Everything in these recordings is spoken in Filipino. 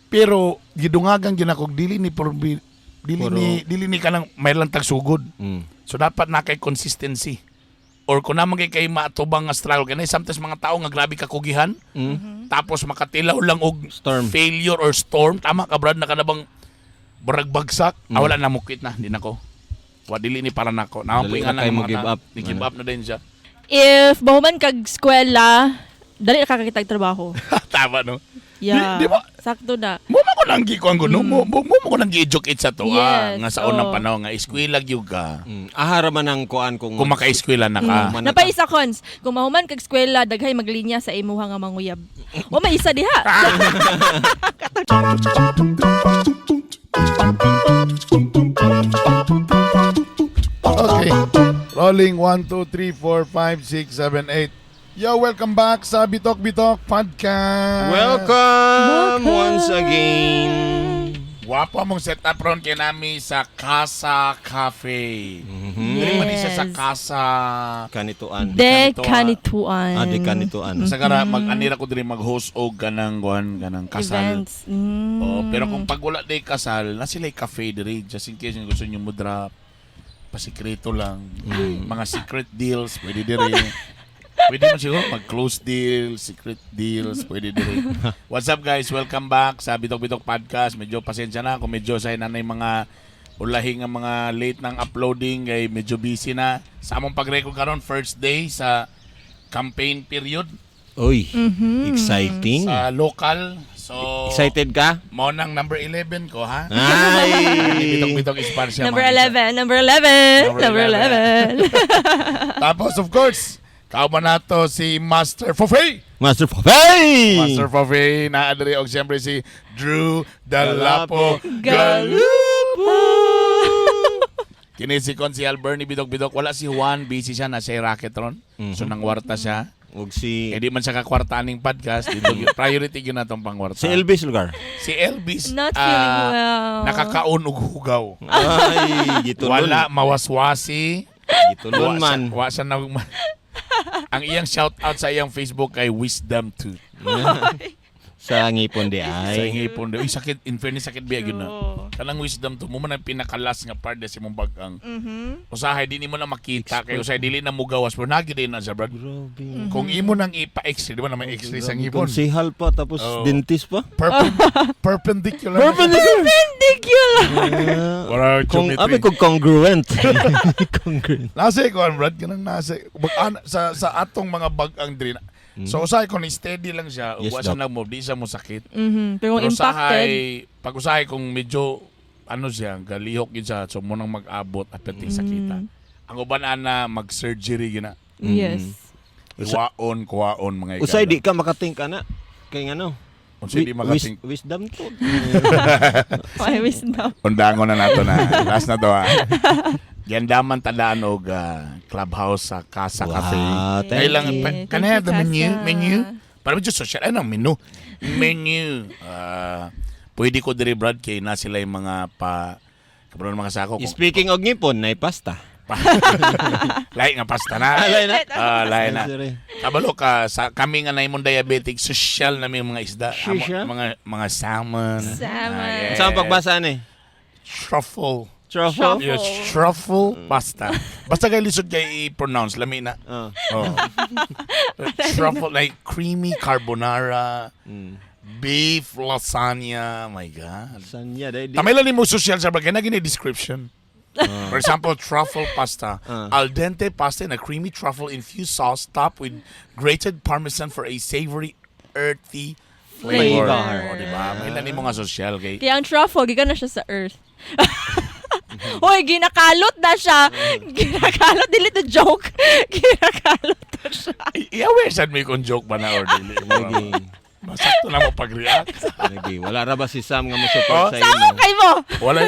Pero gidungagan ginakog dili ni dili ni kanang may lang tagsugod. So dapat na kay consistency. Or kung naman kay maatubang nga struggle kanay sometimes mga tao nga grabe kakugihan. Tapos makatilaw lang og failure or storm. Tama ka Brad na kanabang barag bagsak. Wala na mo quit na, di nako. Wa dili ni para nako. Naampoy nga na give up. Give up na din siya. If bahuman kag eskwela, dali na kakakitag trabaho. Tama no. Yeah. Di ba? Sakto na. Mo ko nang gikuan guno mo ko nang gi-educate sa to Yes, nga sa unang panahon nga eskwela gyud ka. Ahara man ang kuan kung maka-eskwela na ka. Napaisa cons. Kung mahuman kag eskwela, daghay maglinya sa imuha nga manguyab. O may isa diha. Okay. Rolling 1 2 3 4 5 6 7 8. Yo, welcome back sa Bitok Bitok Podcast. Welcome once again. Guwapo mong setup ron kay nami sa Casa Cafe. Dili man siya sa Casa Kanituan. De Kanituan. De Kanituan. Sa gara mag-anira ko diri mag-host og kanang kasal. Events. Oh, pero kung pag wala day kasal, na sila cafe diri just in case gusto niyo mo drop. Pasikreto lang. Mga secret deals pwede diri. Pwede mo siguro mag-close deals, secret deals, pwede din. What's up guys? Welcome back sa Bitok Bitok Podcast. Medyo pasensya na kung medyo sa nanay mga ulahi nga mga late ng uploading kay medyo busy na. Sa among pag-record karon first day sa campaign period. Uy, exciting. Sa local. So Excited ka? Mo nang number 11 ko ha. Ay! Bitok Bitok Espansya. Number 11. Tapos of course, kauma nato si Master Fofey. Master Fofey! Master Fofey na adre og siyempre si Drew Dalapo Galupo. Kini si Konsyal Bernie Bidok-Bidok. Wala si Juan, busy siya na siya racket ron. So nang warta siya. Ug si Di man siya kakwartaning podcast. Dito, priority yun na itong pangwarta. si Elvis lugar. Si Elvis Not feeling well. nakakaon og hugaw. Ay, gitulon. Wala mawaswasi. Gitulon man. Wa siya na ang iyang shout out sa iyang Facebook kay Wisdom Tooth. Sa ngipon di Sa ay. ngipon. Uy, sakit. In fairness, sakit biya yun na. Kanang wisdom to. Mo man ang pinakalas nga part si mong bagang. Usahay, di mo na makita. Kaya usahay, dili na mo gawas. Pero nagyo din na siya, brad. Grabe. Kung imo nang ipa-x-ray, di ba naman x-ray sa ngipon? Konsehal pa tapos dentist pa. Perpendicular. Ridiculous. Wala Kung geometry. abi ko congruent. Congruent. Nasa ko, brad. Ganang nasa. Sa atong mga bagang din. So usahay ko ni steady lang siya. Yes, Uwa siya doc. nag-move. Di siya mo sakit. Pero kung impacted, pag usahay kung medyo siya, galihok yun siya. So mo nang mag-abot at pati sakita. Ang uban na mag-surgery yun na. yes. Kuwaon mga Usay di ka makating ka na. Kay ano? Unsay di makating. Wisdom to. Why wisdom? Undangon na nato na. Last na to ha. Gandaman tadaan og clubhouse sa Casa Cafe. thank Kailangan you. kanaya the Thank you, menu. Casa. Para medyo social ano menu. Menu. Pwede ko diri Brad kay na sila yung mga kabron mga sako. Speaking og ngipon, nay pasta. Lahi nga pasta na. Lahi na. Lahi na. Sorry. Kabalo ka sa kami nga naimong diabetic social na may mga isda, Social? mga salmon. Salmon. Yes. Saan pagbasa ni? Truffle. Truffle. Yes, truffle pasta. Basta kay lisod kay i-pronounce lami na. Oh. Truffle like creamy carbonara, beef lasagna. My God. Sanya dai. Tamay lang ni mo social sa bagay na gini description. For example, truffle pasta. Al dente pasta in a creamy truffle infused sauce topped with grated parmesan for a savory, earthy flavor. Flavor. O, diba? May lang ni mga social kay. Kaya ang truffle, giga na siya sa earth. Hoy, ginakalot na siya. Ginakalot, dili to joke. Ginakalot na siya. I-awaresan mo kung joke ba na or dili. Lagi. Masakto na mo pag-react. Lagi. Wala ra ba si Sam nga mo support sa Sama imo? kay mo.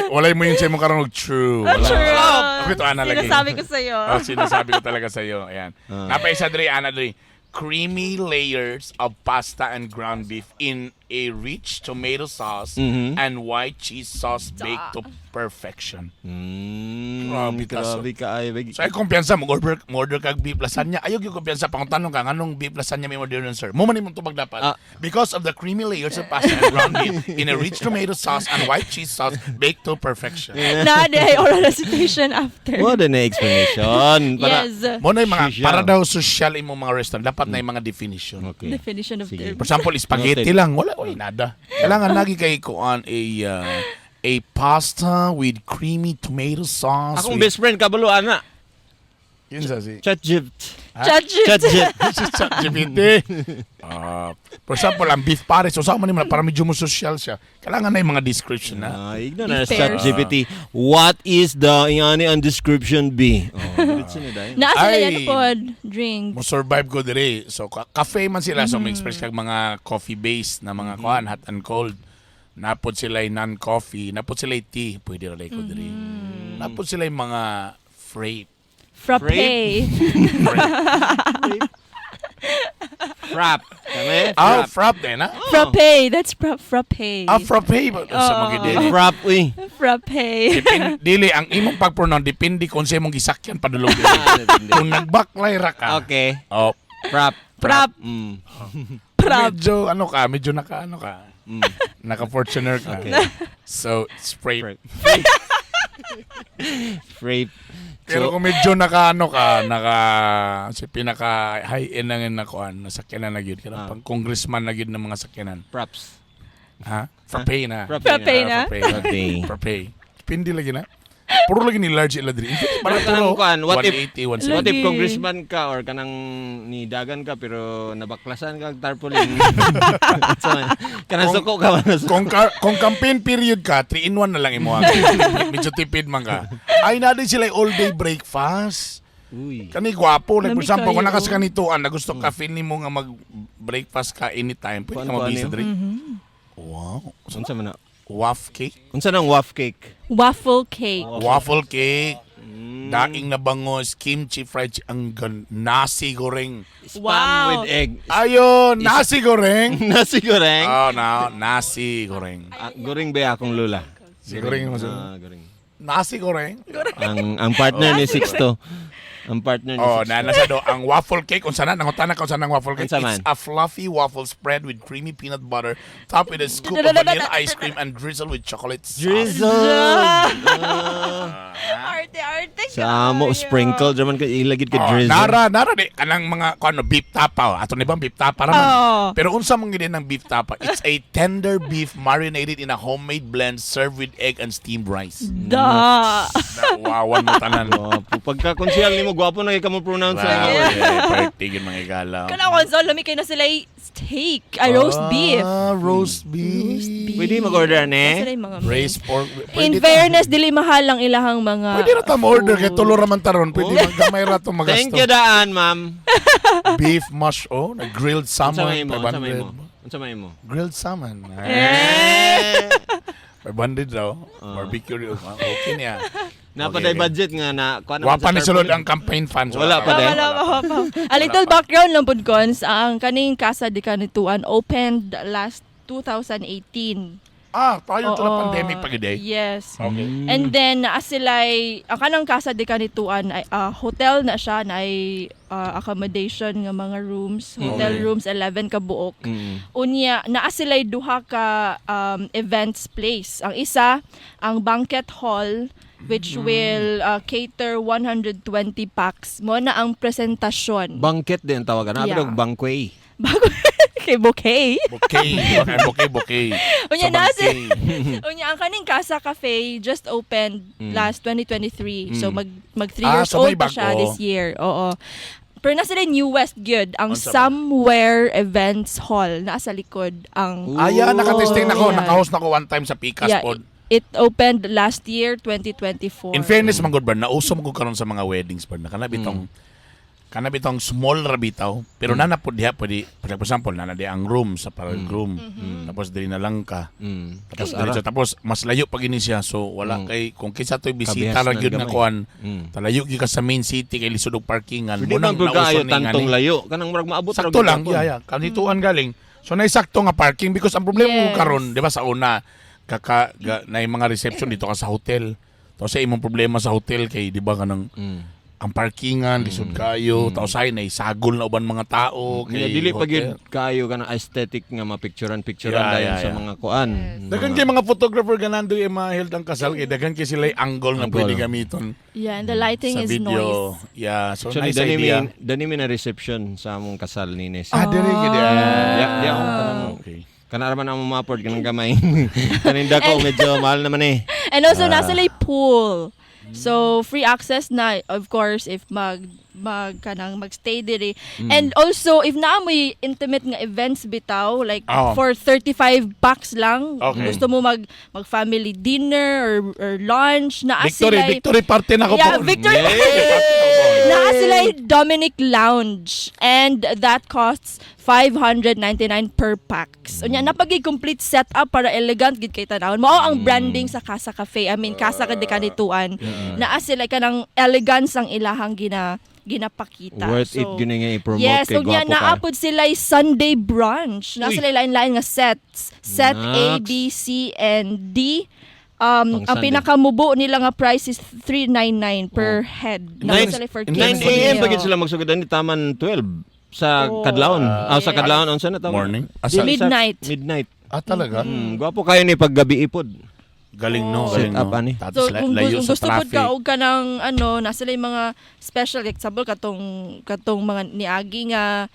Walay mo yun sa mo karong true. Wala. True. Ako ito, Ana, lagi. Sinasabi ko sa'yo. Sinasabi ko talaga sa'yo. Ayan. Napa isa dre, Ana, dre. Creamy layers of pasta and ground beef in a rich tomato sauce Mhm. and white cheese sauce baked to perfection. Grabe, Grabe ka ay. So ay kumpiyansa mo order kag beef lasagna. Ayaw gyud kumpiyansa pang tanong ka nganong beef lasagna may order nun, sir. Mo man imong tubag dapat. Because of the creamy layers of pasta and ground beef in a rich tomato sauce and white cheese sauce baked to perfection. Na ay oral recitation after. What an explanation. Yes. Mo na yung mga Social. para daw social imong mga restaurant dapat na yung mga definition. Okay. Definition of Sige. term. For example, spaghetti Noted. lang, wala nada. Kailangan lagi kay kuan a pasta with creamy tomato sauce. Akong with- best friend kabuluan na. Yun sa si ChatGPT. Judge it. ChatGPT. si ChatGPT. For example, ang beef pares, so saan man para medyo mo social siya. Kailangan na yung mga description na. Igno na Beef sa pairs. ChatGPT. What is the yani ang description be? Diretso ni dai. Naa sila Ay. yan pod. Drink. Mo survive ko dire. So cafe man sila so may express kag mga coffee based na mga kuan hot and cold. Napod sila non-coffee, napod sila tea, pwede ra ko dire. Napod sila yung mga freight. Frappe. Frap. Kami? Ah, frap din, ha? Frappe. That's frappe. Frappe ba? Sa mga dili. Frap, uy. Frappe. Dili, ang imong pag-pronoun, depende kung sa imong gisakyan padulog. Kung nagbaklay ra ka, Okay. oh, Frap. Frap. Frap. medyo naka-fortuner ka. Okay. So, spray. Frap. Pero kung medyo si pinaka high-end na nga nakuan, nasakyanan na gyud kana pang congressman na gyud ng mga sakyanan. Props. Ha? Frappe na. Frappe na. Frappe. Frappe. Pindi lagi na. Puro lagi ni large ila diri. Pero kanang kuan, what if 180, 170. what if Lagi. congressman ka or kanang nidagan ka pero nabaklasan ka og tarpaulin? So, kanang suko ka man. Kung campaign period ka, 3-in-1 na lang imo. Medyo tipid man ka. Ay na din sila all day breakfast. Uy. Kani gwapo, like for Nami example, kung kayo. nakas kanituan, na gusto caffeine nimo nga mag-breakfast ka anytime, pwede ka Kuan-kuan mabisa yun? diri. Wow. Unsa man na? Waffle cake? Unsa nang waff cake? Waffle cake. Waffle cake. Daing na bangos, kimchi fried ang nasi goreng. Spam Wow. with egg. Ayun, nasi goreng. Nasi goreng. Oh, no, nasi goreng. Goreng ba akong lula? Si goreng mo Goreng. Nasi goreng. Ang partner ni Sixto. Ang partner ni Oh, Sixto. nasa do ang waffle cake unsa na nangutana ka unsa nang waffle cake. Unsa It's man? a fluffy waffle spread with creamy peanut butter, topped with a scoop of vanilla ice cream and drizzled with chocolate sauce. Drizzle. Arte. Sa mo sprinkle draman ka ilagid ka Oh, drizzle. nara di kanang mga kuno beef tapa. Ato ni bang beef tapa raman. Oh. Pero unsa man gid ng beef tapa? It's a tender beef marinated in a homemade blend served with egg and steamed rice. Da. Wawan mo tanan. Gwapo. Pagka konsyal nimo gwapo na kay kamo pronounce sa. Partigin mga igalaw. Kana konsol lami kay na sila steak, roast beef. Roast beef. Pwede mag-order Sila ne. yung mga Braised pork. In fairness, dili mahal ang ilahang mga Pwede na tam order kay tulo raman taron. Pwede Oh. maggamay ra to Thank magasto. you daan, ma'am. Beef mash na grilled Unsa salmon may mo? Unsa may 500. mo? Unsa may mo? Grilled salmon. Eh. 500 daw. Barbecue. Okay niya. Napaday Okay. budget nga na kuan Wa pa ni sulod ang campaign funds. Wala pa din. Wala. A little background lang po, Cons. Ang kaning Casa de Canituan opened last 2018. Tayo to Oo. pandemic pag ide. Yes. Okay. And then, naa sila'y, ang kanang Casa de Canituan, ay, hotel na siya, na ay accommodation nga mga rooms. Hotel Okay. rooms, 11 ka buok. Mm. Unya, naa sila'y duha ka events place. Ang isa, ang banquet hall, which will cater 120 packs. Mo na ang presentasyon. Banquet din tawagan. Nabi Yeah. dog banquet. Bago kay bouquet. Bouquet. Unya So, na bouquet. Unya ang kaning Casa Cafe just opened last 2023. So mag 3 years so may old pa siya bago. this year. Oo. Pero nasa rin New West gyud ang Unsa ba? Somewhere Events Hall nasa likod ang Nakatesting na ko. Yeah. Naka-host na ko one time sa Picas Yeah, pod. it opened last year 2024. In fairness, man good ba, nauso mo ko karon sa mga weddings ba, kanabitong small rabitaw, pero nanapod diha pwede, for example, nanadi ang room sa para groom, tapos dili na lang ka, Mm. tapos Ara. diretso, tapos mas layo pag ini siya, so wala kay, kung kinsa to'y bisita Kabihas ra na gyud nga gamay. kuan, Mm. talayo gyud ka sa main city kay lisod og parkingan, Pwede man munang pud kaayo nauso ni tantong ngani. layo. Kanang murag maabot ra Sakto gyud lang, ako. kanituan galing. So naisakto nga parking because ang problema mo Yes. karon, 'di ba sa una na yung mga reception dito ka sa hotel. Tapos sa imong problema sa hotel kay 'di ba kanang ang parkingan lisod kayo, tapos ay naisagol na uban mga tao Kaya kay dili pa hotel. gyud kayo ka ng aesthetic nga mapicturean Yeah, dayon yeah, sa yeah. mga kuan. Dagan kay mga photographer ganando yung mga held ang kasal kay dagan kay sila yung angle na Angle. pwede gamiton Yeah, and the lighting sa is video. noise. Yeah, so Actually, nice idea. dani mi na reception sa among kasal ni Nes. Dire gid. Di ako kanang Okay. kanaraman ang mapord kanang gamay. Kaninda ko medyo mahal naman eh. And also, nasa lay pool. So, free access na, of course, if magstay diri. And also, if naamoy intimate nga events bitaw, like Oh. for 35 bucks lang, Okay. gusto mo mag-family dinner or lunch, naa sila. Victory party na ko Yeah, po. victory naa sila Dominic Lounge. And that costs 599 per pax. Unya napagi complete setup para elegant gid kay tanawon. Mao ang branding sa Casa Cafe. I mean Casa Kanituan. Naa sila kanang elegance ang ilahang ginapakita. Worth it So, gyud nga i-promote yes, kay ug nya gwapo ka. naapod sila Sunday brunch. Na Uy. sila lain-lain nga sets. Set A, Naks. B, C, and D. Pang Ang Sunday. pinakamubo nila nga price is 399 per head. Nine- Tapos sila for 9 kids AM meal. pagid sila magsugadan ni taman 12 sa Oh. Kadlawon. Sa yes. Kadlawon unsa na tawag? Morning? Dili sa Midnight. Midnight. Talaga? Gwapo kayo ni paggabi ipod. Galing no, Oh. galing Set up, no. ani. Tapos So kung layo sa gusto po traffic. ka og kanang nasa lay mga special example katong mga niagi nga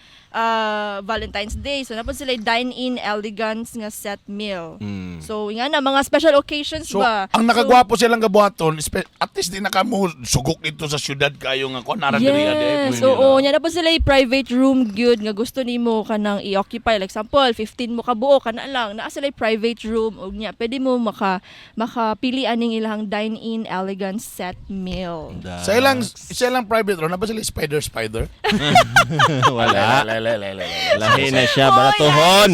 Valentine's Day. So napod sila dine-in elegance nga set meal. So nga na mga special occasions So, ba. ang nakagwapo silang gabuhaton, at least di na ka mo sugok dito sa syudad kayo nga ko nara diri Yes. Oo, nya napod sila private room gyud nga gusto nimo kanang i-occupy. Like example, 15 mo ka buo kana lang. Naa sila private room og nya pwede mo makapili aning ilang dine-in elegance set meal. Sa ilang private room, na ba sila spider? Wala. Lala. Lahi na siya baratohon.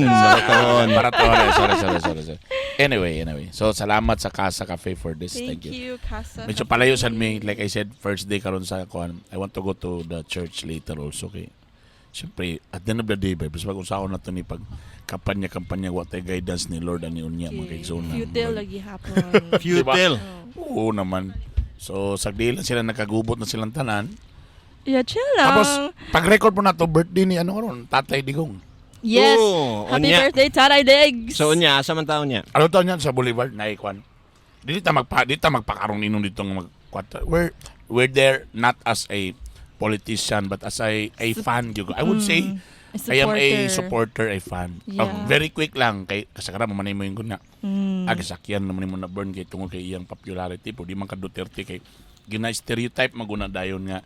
Baratohon. Sorry. Anyway. So, salamat sa Casa Cafe for this. Thank you, Casa. Medyo palayo sa me, like I said, first day karon sa kuan. I want to go to the church later also kay. Siyempre, at the end of the day, babe, pag usaon na ito ni pag kampanya, what guidance ni Lord ani unya mga kaigsoon. Futile lagi hapon. Futile. Oo naman. So, sagdi lang sila nakagubot na silang tanan. Yeah, chill lang. Tapos, pag-record mo na to birthday ni karon, Tatay Digong. yes. Oo, Happy onya. birthday, Taray Diggs. So unya asa man taon niya? Ano taon yan sa Boulevard? Naikwan. Dito magpakarong ninong ditong we're there not as a politician but as a fan. I would say I am a supporter, a fan. Yeah. Very quick lang kay kasakara mamanay mo yung guna. Agasakyan naman mo na burn kay tungod kay iyang popularity po di man ka Duterte kay gina-stereotype maguna dayon nga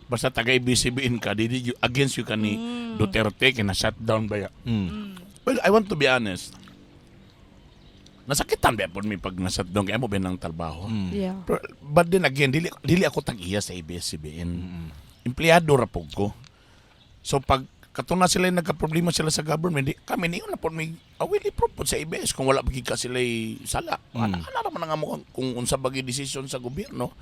basta taga BCBN ka di against you ka ni Duterte kay na shutdown ba ya. Well, I want to be honest. Nasakitan ba po mi pag na-shutdown kay mo ba ng trabaho. Yeah. But then again, dili ako tag-iya sa ABS-CBN. Empleyado ra pug ko. So pag katong na sila nagka-problema sila sa government, kami niyo na po may awili proof sa ABS kung wala pagika sila sala. Ana naman nga mo kung unsa bagi desisyon sa gobyerno.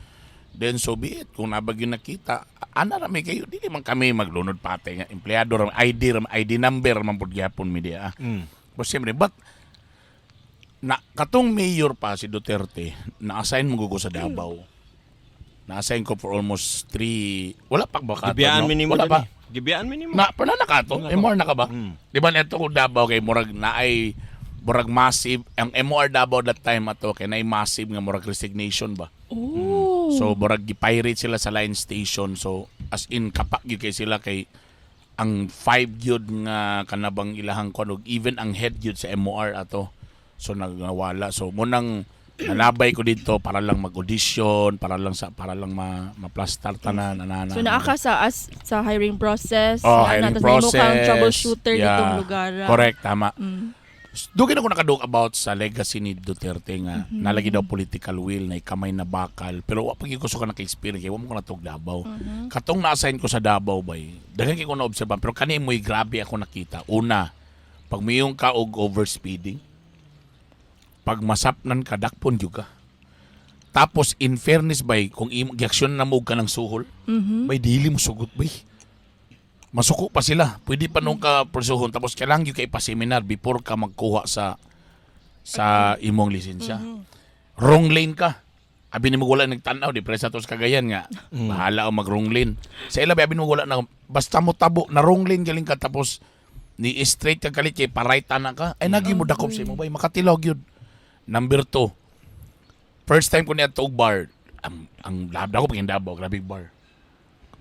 Then so be it. Kung nabagi nakita, ana ra may kayo dili man kami maglunod pate nga empleyado ra ID number man pud gyapon media. But siyempre, but na katong mayor pa si Duterte, na-assign mo gugo sa Davao. Na-assign ko for almost 3, wala pa ba kato? Gibiyaan no? minimo Wala pa. Gibiyaan minimo. Pala na kato? MR na ka ba? Di ba neto ko Davao kay murag na ay murag massive, ang MR Davao that time ato kay na massive nga murag resignation ba? Oh. So murag gipirate sila sa line station. So as in kapak gyud kay sila kay ang 5 gyud nga kanabang ilahang kunog even ang head gyud sa MOR ato. So nagwala. So munang nalabay ko dito para lang mag-audition, para lang ma-plaster tanan anana. So naaka sa hiring process. Hiring Tapos process. may mo kang troubleshooter Yeah. ditong lugar. Correct, tama. Dugin ako nakadug about sa legacy ni Duterte nga nalagi daw political will na kamay na bakal pero wa pag ko so ka naka-experience kay wa mo ko natog Davao. Katong na-assign ko sa Davao bay. Daghan kay ko na obserban pero kani mo'y grabe ako nakita. Una, pag mayong ka og overspeeding, pag masapnan ka dakpon jud ka. Tapos in fairness bay kung giaksyon na mo ka ng suhol, bay dili mo sugot bay. masuko pa sila. Pwede pa nung ka pursuhon tapos kailangan gyud kay pa-seminar before ka magkuha sa imong lisensya. Wrong lane ka. Abi ni mo wala nagtanaw di presa tos Cagayan nga. Bahala ang mag-wrong lane. Sa ila abi mo wala na basta mo tabo na wrong lane galing ka tapos ni straight ka kalit kay pa-right na ka. Ay nagi mo dakop sa imo bay makatilog yun. Number 2. First time ko niya og bar. Ang labda ko pagin Davao, grabe bar.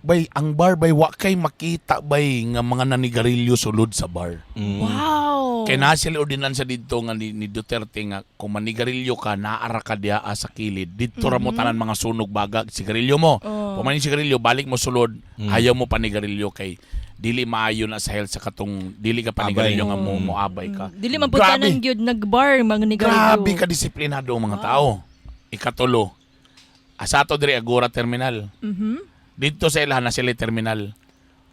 Bay, ang bar bay wa kay makita bay nga mga nanigarilyo sulod sa bar. Wow. Kay na sila ordinansa dito nga ni Duterte nga kung manigarilyo ka naara ka diha sa kilid dito ra mo tanan mga sunog baga sigarilyo mo. Pumani sigarilyo balik mo sulod ayaw mo panigarilyo kay dili maayo na sa health sa katong dili ka panigarilyo nga mo abay ka. Dili man pud tanan gyud nagbar mga nigarilyo. Grabe ka disiplinado ang mga tao. Ikatulo. Asa to diri Agora Terminal. Dito sa ilahan na sila terminal.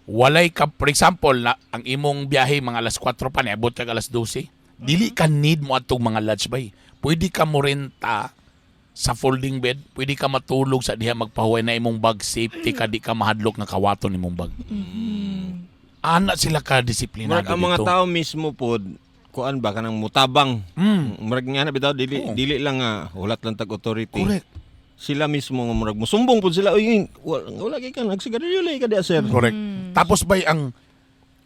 Walay ka, for example, na, ang imong biyahe mga alas 4 pa, niabot ka alas 12. Dili ka need mo atong mga lodge bay. Pwede ka mo renta sa folding bed. Pwede ka matulog sa diha magpahuway na imong bag safety ka di ka mahadlok nga kawaton imong bag. Ana sila ka disiplinado Murag ang mga dito. tao mismo pod kuan ba kanang mutabang. Murag nga na bitaw dili lang nga hulat lang tag authority. Correct. Sila mismo nga murag musumbong pud sila oy wala kay ka nagsigarilyo lay ka di sir. Correct. Tapos bay ang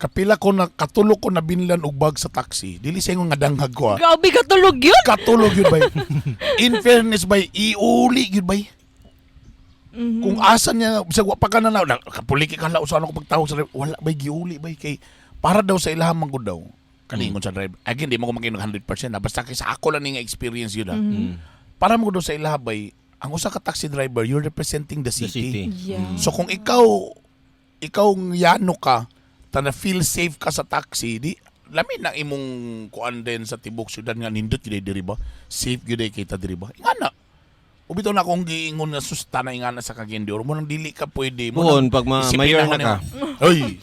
kapila ko na katulog ko na binlan og bag sa taxi. Dili sa ingon nga danghag ko. Grabe ka tulog yun. Katulog yun bay. In fairness bay, iuli yun bay. Kung asan niya, bisag wa pa ka na kapuliki ka lao sa ano ko pagtawag sa driver, wala bay giuli bay kay para daw sa ilahang manggod daw. Kaningon sa driver. Again, di mo ko makinog 100%. Basta kay sa ako lang nga experience yun. Para mo daw sa ilaha bay, ang usa ka taxi driver, you're representing the city. Yeah. So kung ikaw yano ka, na feel safe ka sa taxi, di lamin na imong kuan din sa tibok syudad nga nindot gyud diri ba? Safe gyud kita diri ba? Ingana. Ubito na akong giingon nga susta na ingana sa Cagayan mo nang dili ka pwede mo. Buon pag mayor na ka. Hoy.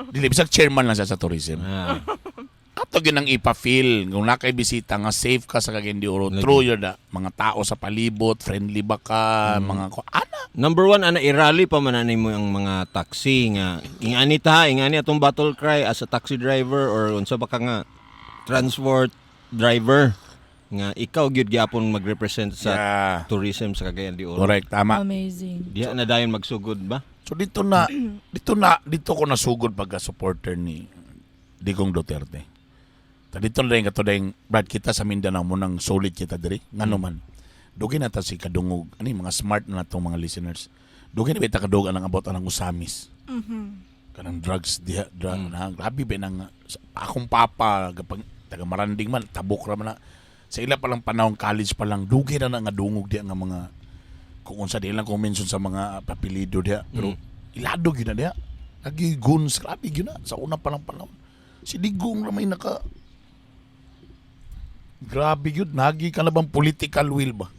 Dili bisag chairman lang sa tourism. Ato ginang ipa-feel kung nakay bisita nga safe ka sa Cagayan de Oro. True yun na. Mga tao sa palibot, friendly ba ka, mga ana. Number 1 ana i-rally pa man mo ang mga taxi nga ingani atong battle cry as a taxi driver or unsa ba ka nga transport driver nga ikaw gyud gyapon magrepresent sa tourism sa Cagayan de Oro. Correct, tama. Amazing. Diha na dayon magsugod ba? So dito ko nasugod pagka supporter ni Digong Duterte. Dito na rin katudayang Brad kita sa Mindanao mo nang solid kita diri. Ngano man. Dugay na ta si kadungog. Ani mga smart na natong mga listeners. Dugay na ba ta kadug ang about anang usamis. Kanang drugs diha na grabe ba nang akong papa kapag taga Maranding man tabok ra man na. Sa ila pa lang panahon college pa lang dugay na nga dungog diha nga mga kung unsa di lang ko mention sa mga papilido diha. Pero ilado gyud na diha. Lagi guns grabe gyud na sa una pa lang panahon. Si Digong na may grabe yun, nagi ka na bang political will ba?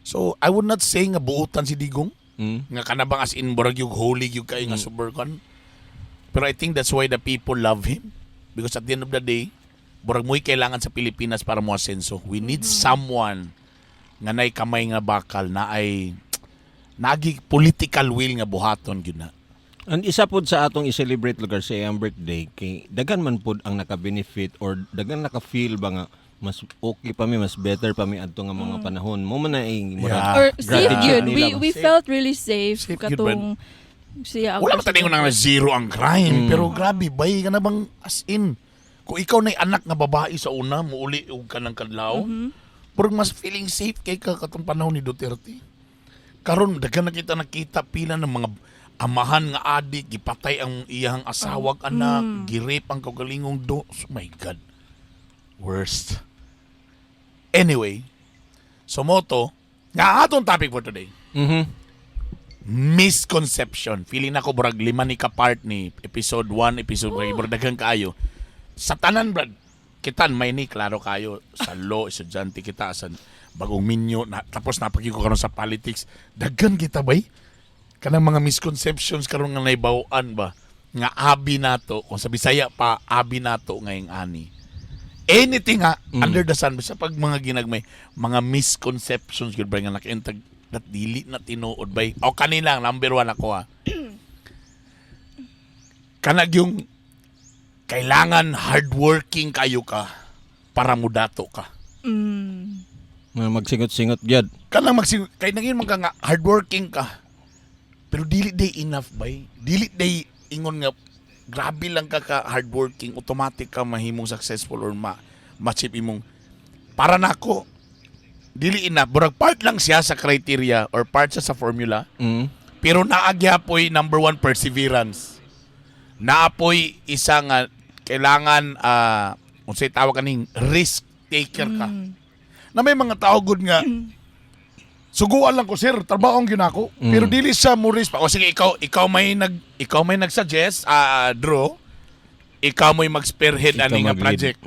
So, I would not say nga buutan si Digong. Nga ka na bang as in, barag yung holy yung kayo nga super kan. Pero I think that's why the people love him. Because at the end of the day, barag mo'y kailangan sa Pilipinas para mo asenso. We need someone nga na'y kamay nga bakal na ay nagi political will nga buhaton yun na. And isa pod sa atong i-celebrate lugar sa iyang birthday kay dagan man pod ang naka-benefit or dagan naka-feel ba nga mas okay pa mi, mas better pa mi adto nga mga panahon. Mo man na Or safe yun. We Safe. felt really safe. Safe yun, Katong siya. Wala ba tayo na zero ang crime. Pero grabe, bay ka na bang as in. Kung ikaw na'y anak nga babae sa una, muuli og ka ng kadlaw, pero mas feeling safe kay ka katong panahon ni Duterte. Karon daghan na kita nakita pila ng mga amahan nga adik, gipatay ang iyang asawag anak, girip ang kaugalingong do. Oh my God. Worst. Anyway, so moto, nga atong topic for today. Misconception. Feeling ako brag lima ni ka-part ni episode 1, episode 2, daghang kaayo. Sa tanan brad, kitan may ni klaro kayo sa law, estudyante kita sa bagong minyo, tapos napagi ko karon sa politics. Daghan kita bay. Kanang mga misconceptions karon nga naibawaan ba nga abi nato, kung sa Bisaya pa abi nato ngayong ani. Anything under the sun sa pag mga ginagmay mga misconceptions gyud ba nga nakaintag that dili na tinuod bay o kanila number 1 ako kanag yung kailangan hardworking kayo ka para mudato ka. Magsingot-singot gyud. Kanang kay nangin man ka nga hardworking ka. Pero dili day enough bay. Dili day ingon nga grabe lang ka hardworking, automatic ka mahimong successful or ma-achieve imong. Para nako dili enough. Burag part lang siya sa criteria or part siya sa formula. Pero naagyapoy number 1 perseverance. Naapoy isa nga kailangan unsay tawag kaning risk taker ka. Na may mga tao good nga suguan lang ko sir, trabahong ginako. Pero dili siya mo risk pa. O sige ikaw may nag-suggest draw. Ikaw may mag-spearhead Ikaw ani nga mag-lead. project.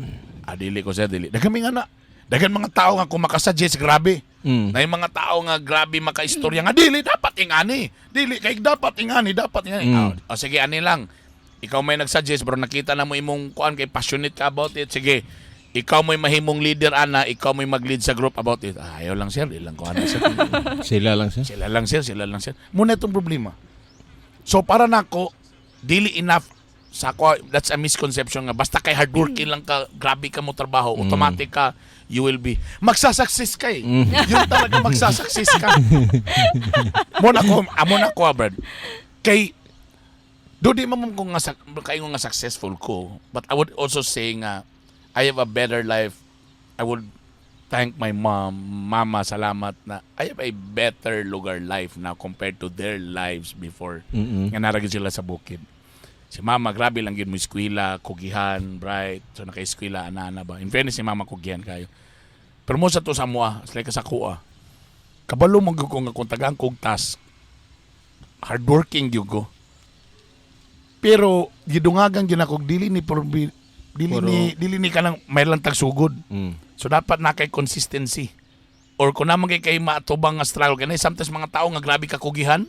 Dili ko sir, dili. Dagan nga na. Dagan mga tao nga kung makasuggest grabe. Na yung mga tao nga grabe maka-istorya nga dili dapat ingani. Dili kay dapat ingani. O sige ani lang. Ikaw may nag-suggest bro, nakita na mo imong kuan kay passionate ka about it. Sige. Ikaw may mahimong leader ana, ikaw may mag-lead sa group about it. Ayaw lang sir, ilang kuan sa Sila lang siya. sila lang sir. Muna itong problema. So para nako dili enough sa ako, that's a misconception nga basta kay hardworking lang ka, grabe ka mo trabaho, automatic ka you will be magsasucess ka eh. Yun talaga magsasucess ka. Muna ko Brad. Kay do di man ko nga kayo nga successful ko, but I would also say nga I have a better life. I would thank my mama, salamat na I have a better lugar life now compared to their lives before. Nga naragin sila sa bukid. Si mama, grabe lang yun mo eskwela, kugihan, bright. So naka-eskwela, ana ba. In fairness, si mama kugihan kayo. Pero mo sa to sa mua, sa like sa kuha, kabalo mo ko nga kung tagang kong task, hardworking yun ko. Pero gidungagan gyud ako dili ni kanang may lang tagsugod. So dapat na kay consistency. Or kung naman kay matubang nga struggle kanay sometimes mga tao nga grabe ka kugihan.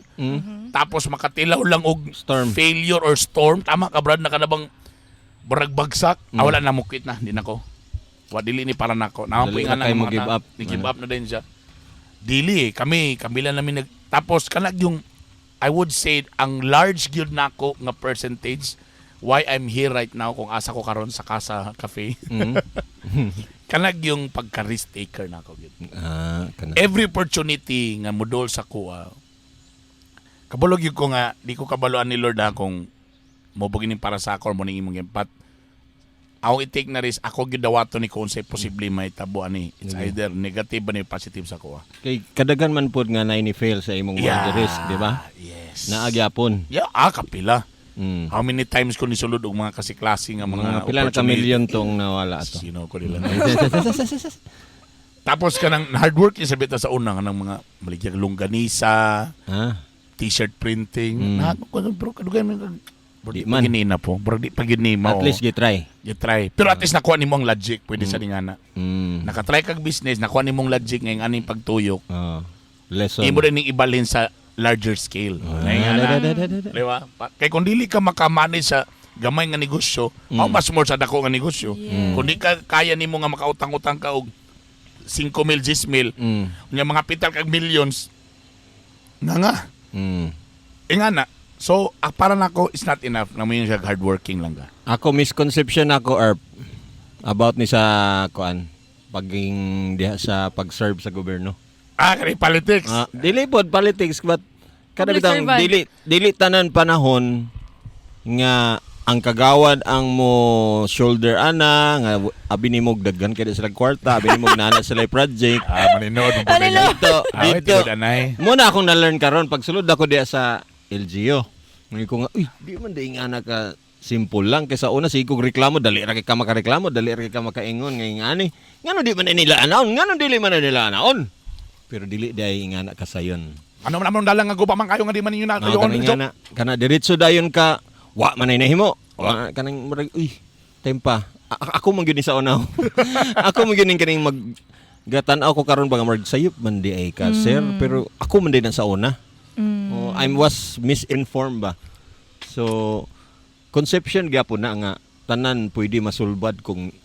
Tapos makatilaw lang og Storm. failure or storm. Tama ka Brad na kanabang barag bagsak. Wala na mo quit na, di nako. Wa dili ni para nako. Naman po Dali nga na kayo na mag-give up. Give up na din siya. Dili kami lang namin tapos kanag yung I would say ang large gyud nako nga percentage why I'm here right now kung asa ko karon sa Casa Cafe. Kanag yung pagka-risk taker nako gyud. Kana. Every opportunity nga modol sa kuha. Kabalog yun ko nga di ko kabaluan ni Lord kung mobugin para sa ako or mo ning imong gipat. Ako i-take na risk ako gyud dawato ni kung say posible may tabo ani. It's either negative ba ni positive sa kuha. Kay kadagan man pod nga nay ni fail sa imong mga risk, di ba? Yes. Naagyapon. Yeah, kapila. How many times ko nisulod og mga klase nga mga Pila na ka million tong nawala to. Sino ko nila. Tapos kanang hard work yung sabita sa una kanang mga maligyag longganisa, t-shirt printing. Bro, kadugay man. Di Di man. paginina po. Bro, di paginina At least gitry. you try. Pero at least nakuha nimo ang logic, pwede sa dingana. Mm. Nakatry kag business, nakuha nimo ang logic ngayong aning pagtuyok. Lesson. Imo rin ning ibalhin sa larger scale. Di ba? Kay kung dili ka makamanage sa gamay nga negosyo, how much more sa dako nga negosyo. Kung di ka kaya nimo nga makautang-utang ka og 5,000, 10,000, nga mga pital kag millions, nga. Nga na. So, para nako is not enough na mo yung siya hardworking lang ka. Ako misconception ako or about ni sa kuan paging diha sa pag-serve sa gobyerno. Kani politics. Dili pod politics but kada Public bitang servant. dili tanan panahon nga ang kagawad ang mo shoulder ana nga abi nimo daghan kay sila kwarta, abi nimo nana sila project. Maninod. Dito muna akong na-learn karon pag sulod ako diha sa LGU. Ngi ko nga, uy, di man daing anak ka simple lang kaysa una si kog reklamo dali ra kay ka makareklamo, dali ra kay ka makaingon ngay ngani. Ngano di man nila anaon, ngano dili man nila anaon. Pero dili day nga anak ka sayon. Ano man dalang nga gupa man kayo nga di man ninyo na kayo on. Kana diretso dayon ka, wa man ay nahimo. Wa kanang murag, uy, tempa. Ako man gyud ni sa una. Ako man gyud ning kaning mag gatan-aw ko karon ba nga murag sayop man di ay ka, sir, pero ako man din sa una. I was misinformed ba. So conception gyapon na nga tanan pwede masulbad kung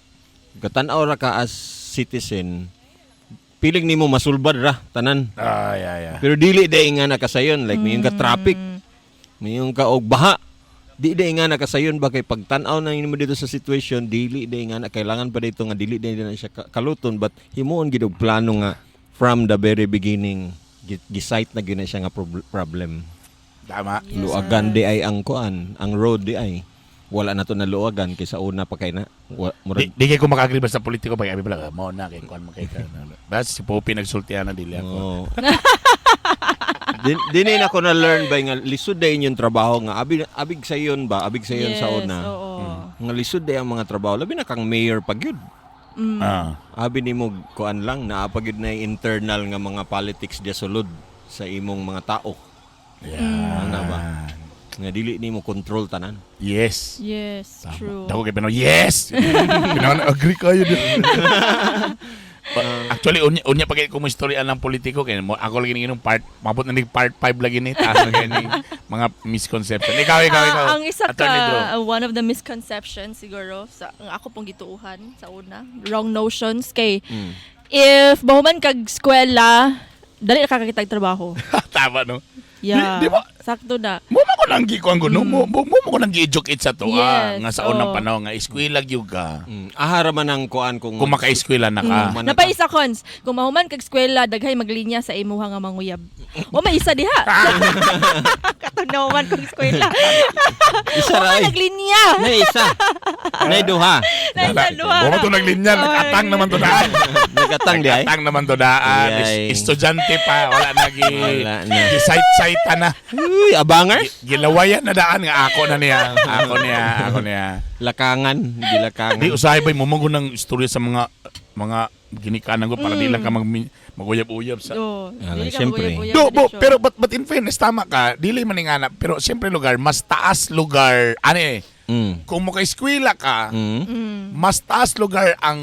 gatan-aw ra ka as citizen. Piling nimo masulbad ra tanan. Yeah. Pero dili day nga nakasayon like mayong ka traffic. Mayong ka og baha. Di nga nakasayon ba kay pagtan-aw na mo dito sa situation, dili nga na kailangan pa dito nga dili na siya kaluton, but himuon gid og plano nga from the very beginning gi-cite na gyud na siya nga problem. Tama. Yes. Luagan di ay ang kuan, ang road di ay wala na to na luagan kaysa una pa kay na Di kay ko maka-agree ba sa politiko pa kay pala mo na kay kuan makay ka. Bas si Popi nagsultihan na dili ako. Oo. Din na ko na learn ba nga lisod day yung trabaho nga abig sayon sa una. Oo. Nga lisod day ang mga trabaho labi na kang mayor pag yun. Ah. Abi nimo kuan lang naapag yun na internal nga mga politics dia sulod sa imong mga tao. Yeah. Ana ba? Nga dili nimo control tanan. Yes. Yes, true. Dako kay Pinoy. Yes. Pinoy agree kayo din. Actually unya pa kay ko mo istorya ng politiko kay mo ako lagi ning part mabot na ning part 5 lagi ni taas na kay ning mga misconception. Ikaw. Ang isa Attorney Drew. one of the misconceptions siguro sa ang ako pong gituuhan sa una, wrong notions kay if bahuman kag eskwela dali na kakakitag trabaho. Tama no. Yeah. Di ba? Sakto na. Mo ko nang gikuan ko no. Mo ko nang gi-educate sa to Yes, nga sa unang oo. panahon nga eskwela gyud ka. Ahara man ang kuan kung Kung maka-eskwela na ka. Man- Napaisa cons, kung mahuman kag eskwela daghay maglinya sa imuha nga manguyab. O may isa diha. Katunawan kog eskwela. isa ra ay. Naglinya. Nay isa. Nay duha. Nasa duha. Mo to naglinya nakatang naman to daan. Nagatang di ay. Nakatang naman to daan. Ay. Estudyante pa wala na Wala na. Gi-site na. Uy, abangers. Gilawayan na daan nga ako na niya. Ako niya. Lakangan, di lakangan. Di usahay ba mo mo ng istorya sa mga ginikanan ko para di lang ka maguyab-uyab sa Ah, siyempre. pero but in fairness tama ka dili man nga na pero siyempre lugar mas taas lugar kung mo kay eskwela ka mas taas lugar ang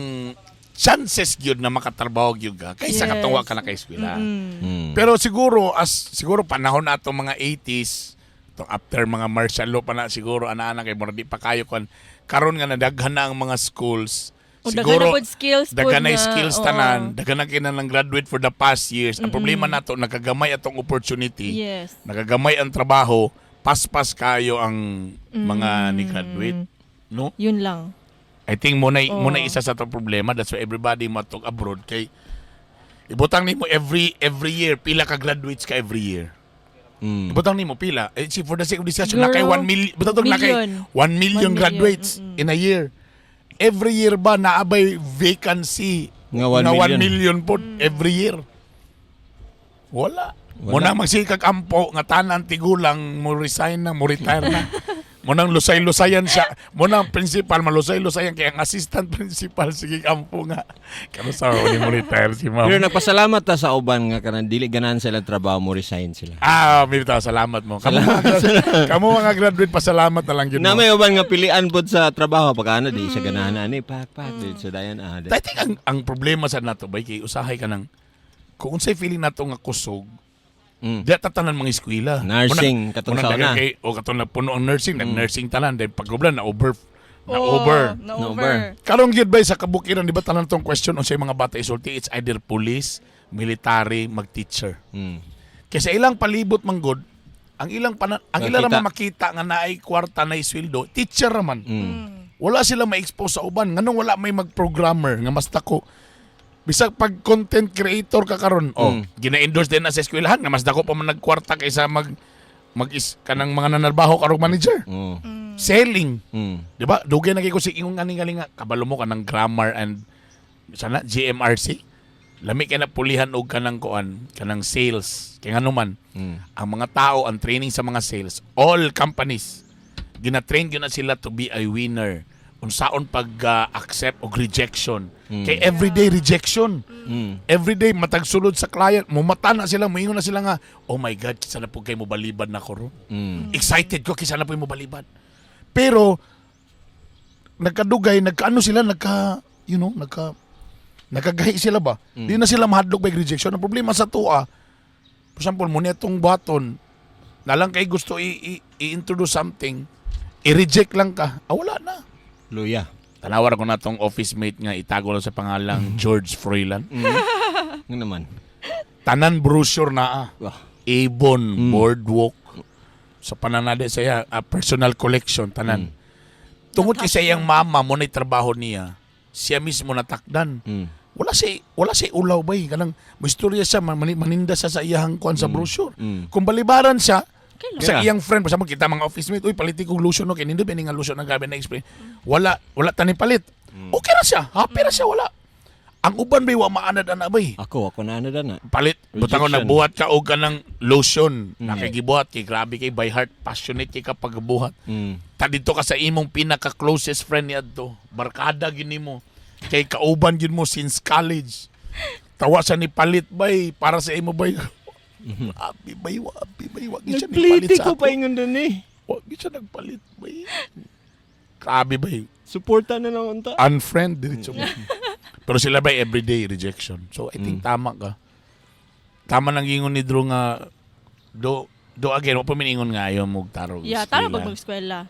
chances gyud na makatrabaho gyud ka kaysa Yes. katuwa ka na kay eskwela. Mm. Pero siguro panahon na atong mga 80s, to after mga martial law pa na siguro ana kay mura di pa kayo kon karon nga nadaghan na ang mga schools. Siguro skills daghan na na, skills oo. tanan, daghan na kinahanglan graduate for the past years. Ang problema nato nagagamay atong opportunity. Yes. Nagagamay ang trabaho, paspas kayo ang mga ni graduate. No? Yun lang. I think muna isa sa to problema. That's why everybody matog abroad kay ibutang nimo every year pila ka graduates ka every year. Ibutang nimo pila. See, for the sake of discussion na kay 1 million. Ibutang na kay 1 million graduates in a year. Every year ba naabay vacancy Nga 1 na 1 million. million po every year? Wala. Muna magsikag ampo nga tanan tigulang mo resign na, mo retire na. Munang lusay-lusayan siya. Munang principal malusay-lusayan kaya ang assistant principal sige ampo nga. Kano sa ni mo retire si ma'am. Pero nagpasalamat ta sa uban nga kanang dili ganahan sila trabaho mo resign sila. May bitaw, salamat mo. Kamu mga graduate pasalamat na lang yun. Na may uban nga pilian pod sa trabaho pagka di siya ganahan ani pak di sa dayan I think ang problema sa nato bay kay usahay ka nang kung unsay feeling nato nga kusog di tatanan mga eskwela. Nursing, katong sa una. O katong na puno ang nursing, nag-nursing tanan dahil pagkublan na over. Na over. Karong gyud bay sa kabukiran di ba tanan tong question unsay mga bata isulti it's either police, military, mag-teacher. Kasi ilang palibot manggod ang ilang naman makita nga naay kwarta na sweldo, teacher raman. Wala sila ma-expose sa uban nganong wala may mag-programmer nga mas dako. Bisag pag content creator ka karon, gina-endorse din na sa eskwelahan nga mas dako pa man nagkwarta kaysa kanang mga nanarbaho karong manager. Selling. Di ba? Dugay na kay ko si ingong galing nga kabalo mo kanang grammar and sana GMRC. Lami kay na pulihan og kanang kanang sales. Kay ngano man ang mga tao ang training sa mga sales, all companies gina-train gyud na sila to be a winner. Unsaon pag-accept og rejection. Kay everyday rejection. Everyday matag sulod sa client, mumata na sila, moingon na sila nga, oh my God, kisa na po kayo mo balibad na ko ron. Excited ko, kisa na po mo balibad. Pero, nagkadugay, nagkagahi sila ba? Di na sila mahadlok by rejection. Ang problema sa tuwa, for example, muna itong baton, nalang kay gusto i-introduce something, i-reject lang ka, wala na. Luya. Tanawar ko na tong office mate nga itago lang sa pangalang George Froilan. Nga naman. Tanan brochure na Wah. Avon, Boardwalk. sa pananade sa iya personal collection tanan. Tungod kay sa iyang mama mo na trabaho niya, siya mismo natakdan. Wala si ulaw bay kanang istorya siya maninda sa iyang kuan sa brochure. Kung balibaran siya sa iyang friend pasamo kita mga office mate, uy paliti kong lotion no kay nindo ba nga lotion ang gabi na explain. Wala tani palit. Okay ra siya, happy ra siya wala. Ang uban bay wa maanad ana bay. Ako na na. Palit butang Rejection. nagbuhat ka og kanang lotion. Nakigibuhat kay grabe kay by heart passionate kay ka pagbuhat. Ta dito ka sa imong pinaka closest friend ni adto. Barkada gini mo. Kay kauban gid mo since college. Tawa sa ni palit bay para sa imo bay. Abi bay wa gid siya Nagpliti nipalit sa ko ako. pa ingon doon eh. Wa gid siya nagpalit bay. Grabe bay. Suporta na lang unta. Unfriend diretso mo. Pero sila ba everyday rejection. So I think tama ka. Tama nang ingon ni Drew nga do again wa pa miningon nga ayo mo tarong. Yeah, tara pag mag-eskwela.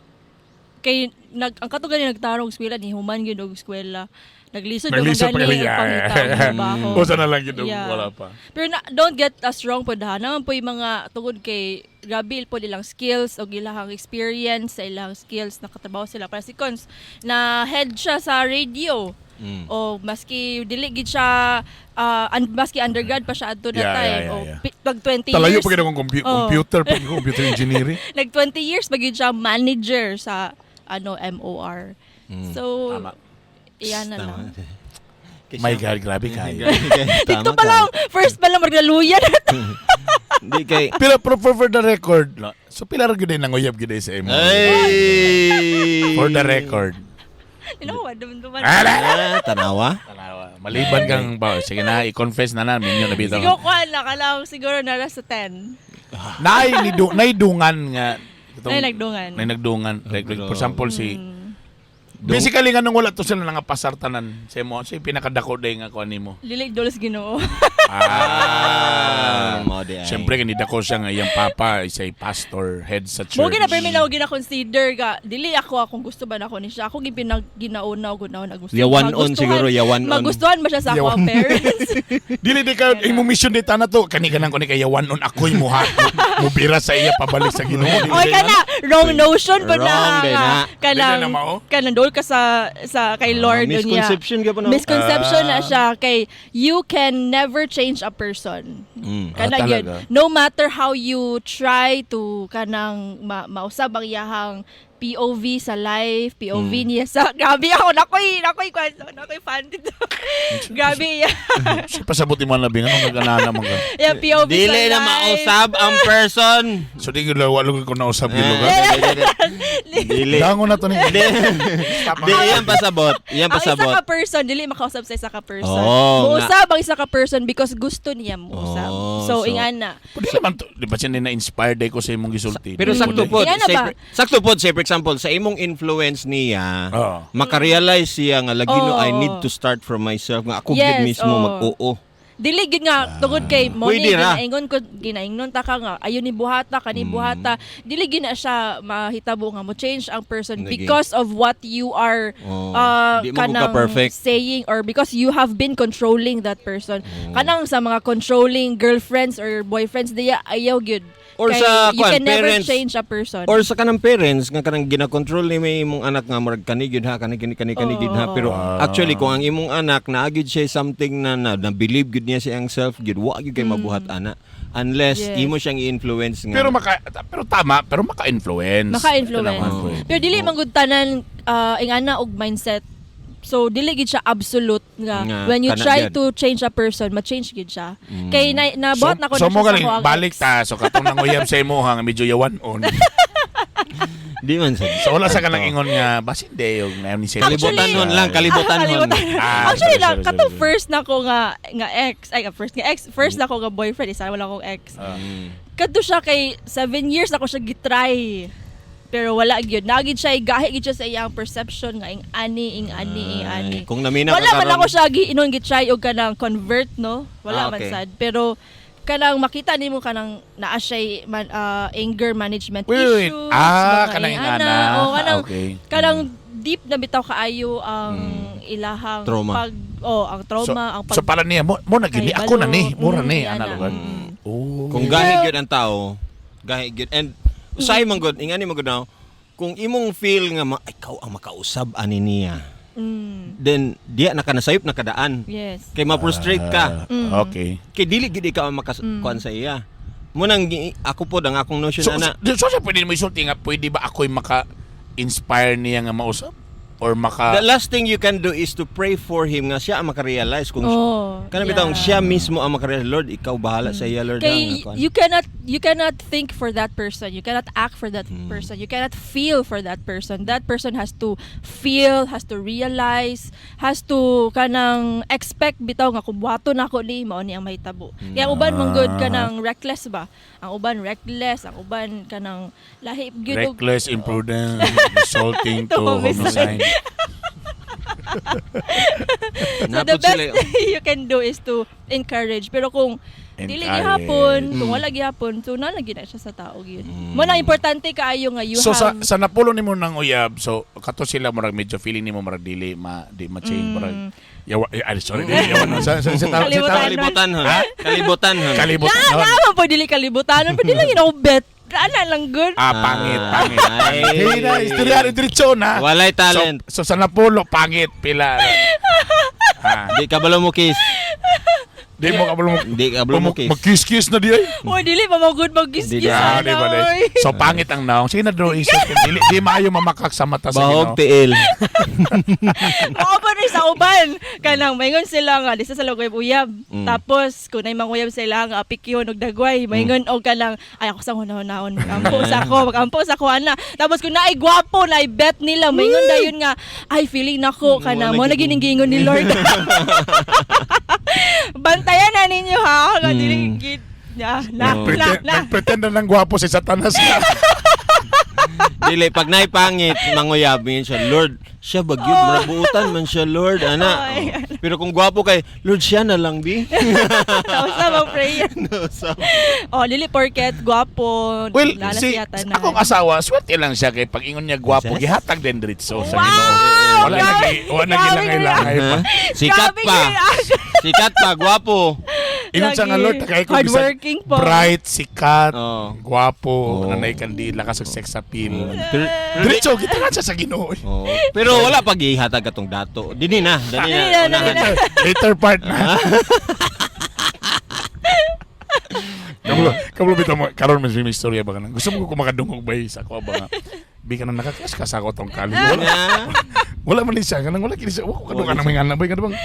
Kay ang katugan ni nagtarong eskwela ni human gyud og eskwela. Naglisod og Naglisod pa gani kaya. pangitaw ng trabaho. O sana lang yun Yeah. wala pa. Pero don't get us wrong po ha. Naman po yung mga tungod kay grabe po ilang skills o ilang experience sa ilang skills nakatrabaho sila para si Cons na head siya sa radio. O maski dili gid siya maski undergrad pa siya adto na Yeah, time yeah, o yeah. pag 20 Talayo years pa gid akong Oh. computer engineering. like 20 years pa gid siya manager sa MOR. So Tama. iyan na lang. My God, grabe kayo. Dito pa lang first pa lang maglaluyan. Hindi kay Pero for the record, no? So pila ra gyud nanguyab gyud sa imo. Ay! For the record. Duman. Tanawa? Maliban kang ba, sige na i-confess na namin yun nabitaw. Siguro kuha na kalaw siguro na sa 10. Naidungan nga. Nay nagdungan. Nay nagdungan. Like, for example si basically nga nung wala to sila nga pasartanan sa mo, siya pinakadako day nga kuan nimo. Lilig dolos Ginoo. Mo di ay. Siyempre kanidako siya nga iyang papa isay pastor, head sa church. Mo gina pero minaw gina consider ga dili ako akong gusto ba nako ni siya. Ako ginauna og ginaon gusto. Yawan on siguro, yawan on. Magustuhan ba siya sa akong parents? Dili di ka imo mission dita na to kani kanang ko ni kay yawan on ako'y muha. Mubira sa iya pabalik sa Ginoo. Oy kana wrong notion po Wrong na. din, ha? Di na mao? Kanang dol ka sa kay Lord niya. Misconception ka pa na. Misconception na siya kay you can never change a person. Kana yun. talaga? No matter how you try to kanang mausab ang iyahang POV sa life, POV niya sa grabe ako nakoy fan dito. Grabe ya. Siya pasabuti man labing ano nag-anana man ka. Yeah, POV sa Dili life. na mausab ang person. So di gyud walo ko na usab gyud lugar. Dili. Dango na to ni. Di yan pasabot. Yan Ang isa pasabot. ka person, dili makausap sa isa ka person. Oh, Muusab ang isa ka person because gusto niya muusab. Oh, so, so- ingana. Di naman to, di ba siya na-inspired day ko sa imong gisulti. Pero sakto po, Yan na ba? say for example, sa imong influence niya, Oo. makarealize siya nga lagi no, Oo. I need to start from myself nga ako Yes, gid mismo oo. mag-oo. Dili gid nga tungod kay mo ni Pwede ra. ginaingnon ta ka nga ayon ni buhata kani buhata dili gid na siya mahitabo nga mo change ang person Lagi. because of what you are Oh. Di mo kanang ka perfect. saying or because you have been controlling that person. Kanang sa mga controlling girlfriends or boyfriends diya ayaw gyud. Or Kay sa you kwan, can never parents. change a person. Or sa kanang parents nga kanang gina-control ni may imong anak nga murag kanigid ha kanigid ha pero actually kung ang imong anak naagid siya something na believe gud niya siya ang self gud wa gyud kay mabuhat ana unless Yes. imo siyang i-influence nga Pero tama, pero maka-influence. Maka-influence. Ito naman, pwede. Pero dili man gud tanan ingana og mindset. So dili gid siya absolute nga Nga, when you kana try gyud. to change a person, ma-change gid siya. Kay nabuhat na ko so na mo siya galing sa ako balik ta so katong nanguyab sa imo nga medyo yawan on. di man sa So wala sa kanang ingon nga basin day og na ni siya. kalibutan nun lang kalibutan nun. Actually sorry, lang sorry, katong sorry. first na ko nga first na ko nga boyfriend isa wala akong ex. Kadto siya kay 7 years ako siya gitry. Pero wala gyud. Nagid siya gahi gid siya sa iyang perception nga ing ani. Kung namina Wala ka man ako siya giinon gitry og kanang convert no. Wala man okay. sad. Pero kanang makita nimo kanang naa siya anger management Wait. issues. Kanang mga ingana. O kanang Okay. kanang deep na bitaw kaayo ang ilahang Trauma. ang trauma, ang So para niya mo na gini ako na ni, mura ni ana. ana lugar. Oh. kung gahi gyud ang tao gahi gyud and Usay man gud, ingani man gud now. Kung imong feel nga ikaw ang makausab ani niya. Then diya na ka nasayop na kadaan. Yes. Kay ma-frustrate ka. Okay. Kay dili gid ikaw ang makakuan sa iya. Munang ako po ang akong notion So, ana. so siya pwede mo isulti nga, pwede ba ako'y maka-inspire niya nga mausap? Or The last thing you can do is to pray for him nga siya ang maka-realize kung kana bitawng siya mismo ang maka-realize, Lord, ikaw bahala sa iya, Lord. Kay you cannot think for that person. You cannot act for that person. You cannot feel for that person. That person has to feel, has to realize, has to kanang expect bitaw nga kung buhato na ako ni mao ni ang mahitabo. Kaya ang uban mong good kanang reckless ba? Ang uban reckless, ang uban kanang lahi gyud og reckless, imprudent, insulting to Homicide. homicide. So the best you can do is to encourage. Pero kung dili gihapon, kung wala gihapon, so nalagi na siya sa tao gyud. Mo na importante kaayo nga you So have sa napulo nimo nang uyab, so kato sila murag medyo feeling nimo murag di ma-change murag sorry, yawa no. Sa kalibutan hon. Kalibutan hon. Kalibutan. naman po dili kalibutan, pwede lang yun bet. Ana lang good. Pangit. Ay. Hey na, istorya diretso na. Walay talent. So sa napulo pangit pila. Di ka balo mo kiss. Di mo kabalo Di ka balo mo kiss. Mag-kiss na di ay. Dili pa mo good mag-kiss-kiss. Di ba? So pangit ang naong. Sige na draw isip. Di maayo mamakak sa mata sa Bahog Ginoo. tiil. Mao pa rin sa uban. Kanang maingon sila nga lisa sa lugoy uyab. Tapos kung nay manguyab sila nga apikyon og dagway, maingon og kanang ay ako sa hunahon. Magampo sa ko ana. Tapos kung naay gwapo, naay bet nila, maingon dayon nga ay feeling nako kanang mo naginingingon ni Lord. Bantayan na ninyo ha. Nga dili gid. Nag-pretend na lang gwapo si Satanas. Dili pag naipangit manguyab siya, Lord, siya bagyod marabutan man siya, Lord, ana. Pero kung gwapo kay Lord, siya na lang bi. Sa mga prayer. Dili porket gwapo. Well, si akong asawa, swerte lang siya kay pag ingon niya gwapo, gihatag din diretso sa Wow! Ginoo. Wala gilangay-langay pa. Sikat pa, gwapo. Ingon sa nga Lord, kay ko hardworking po. bright, sikat, Oh. gwapo, nanay kandila ka sa sex appeal. Pero, Diretso, kita nga siya sa Ginoo. pero wala pag ihatag atong dato. Dili na. Unahan. Later part na. Kamulo bitaw mo, karon man may istorya ba kanang. Gusto mo ko makadungog ba sa ako ba nga. Bi ka na nakakas ka sa ako tong kali. Wala man siya kanang wala kini siya. Wa ko kadung kanang mga anak ba kanang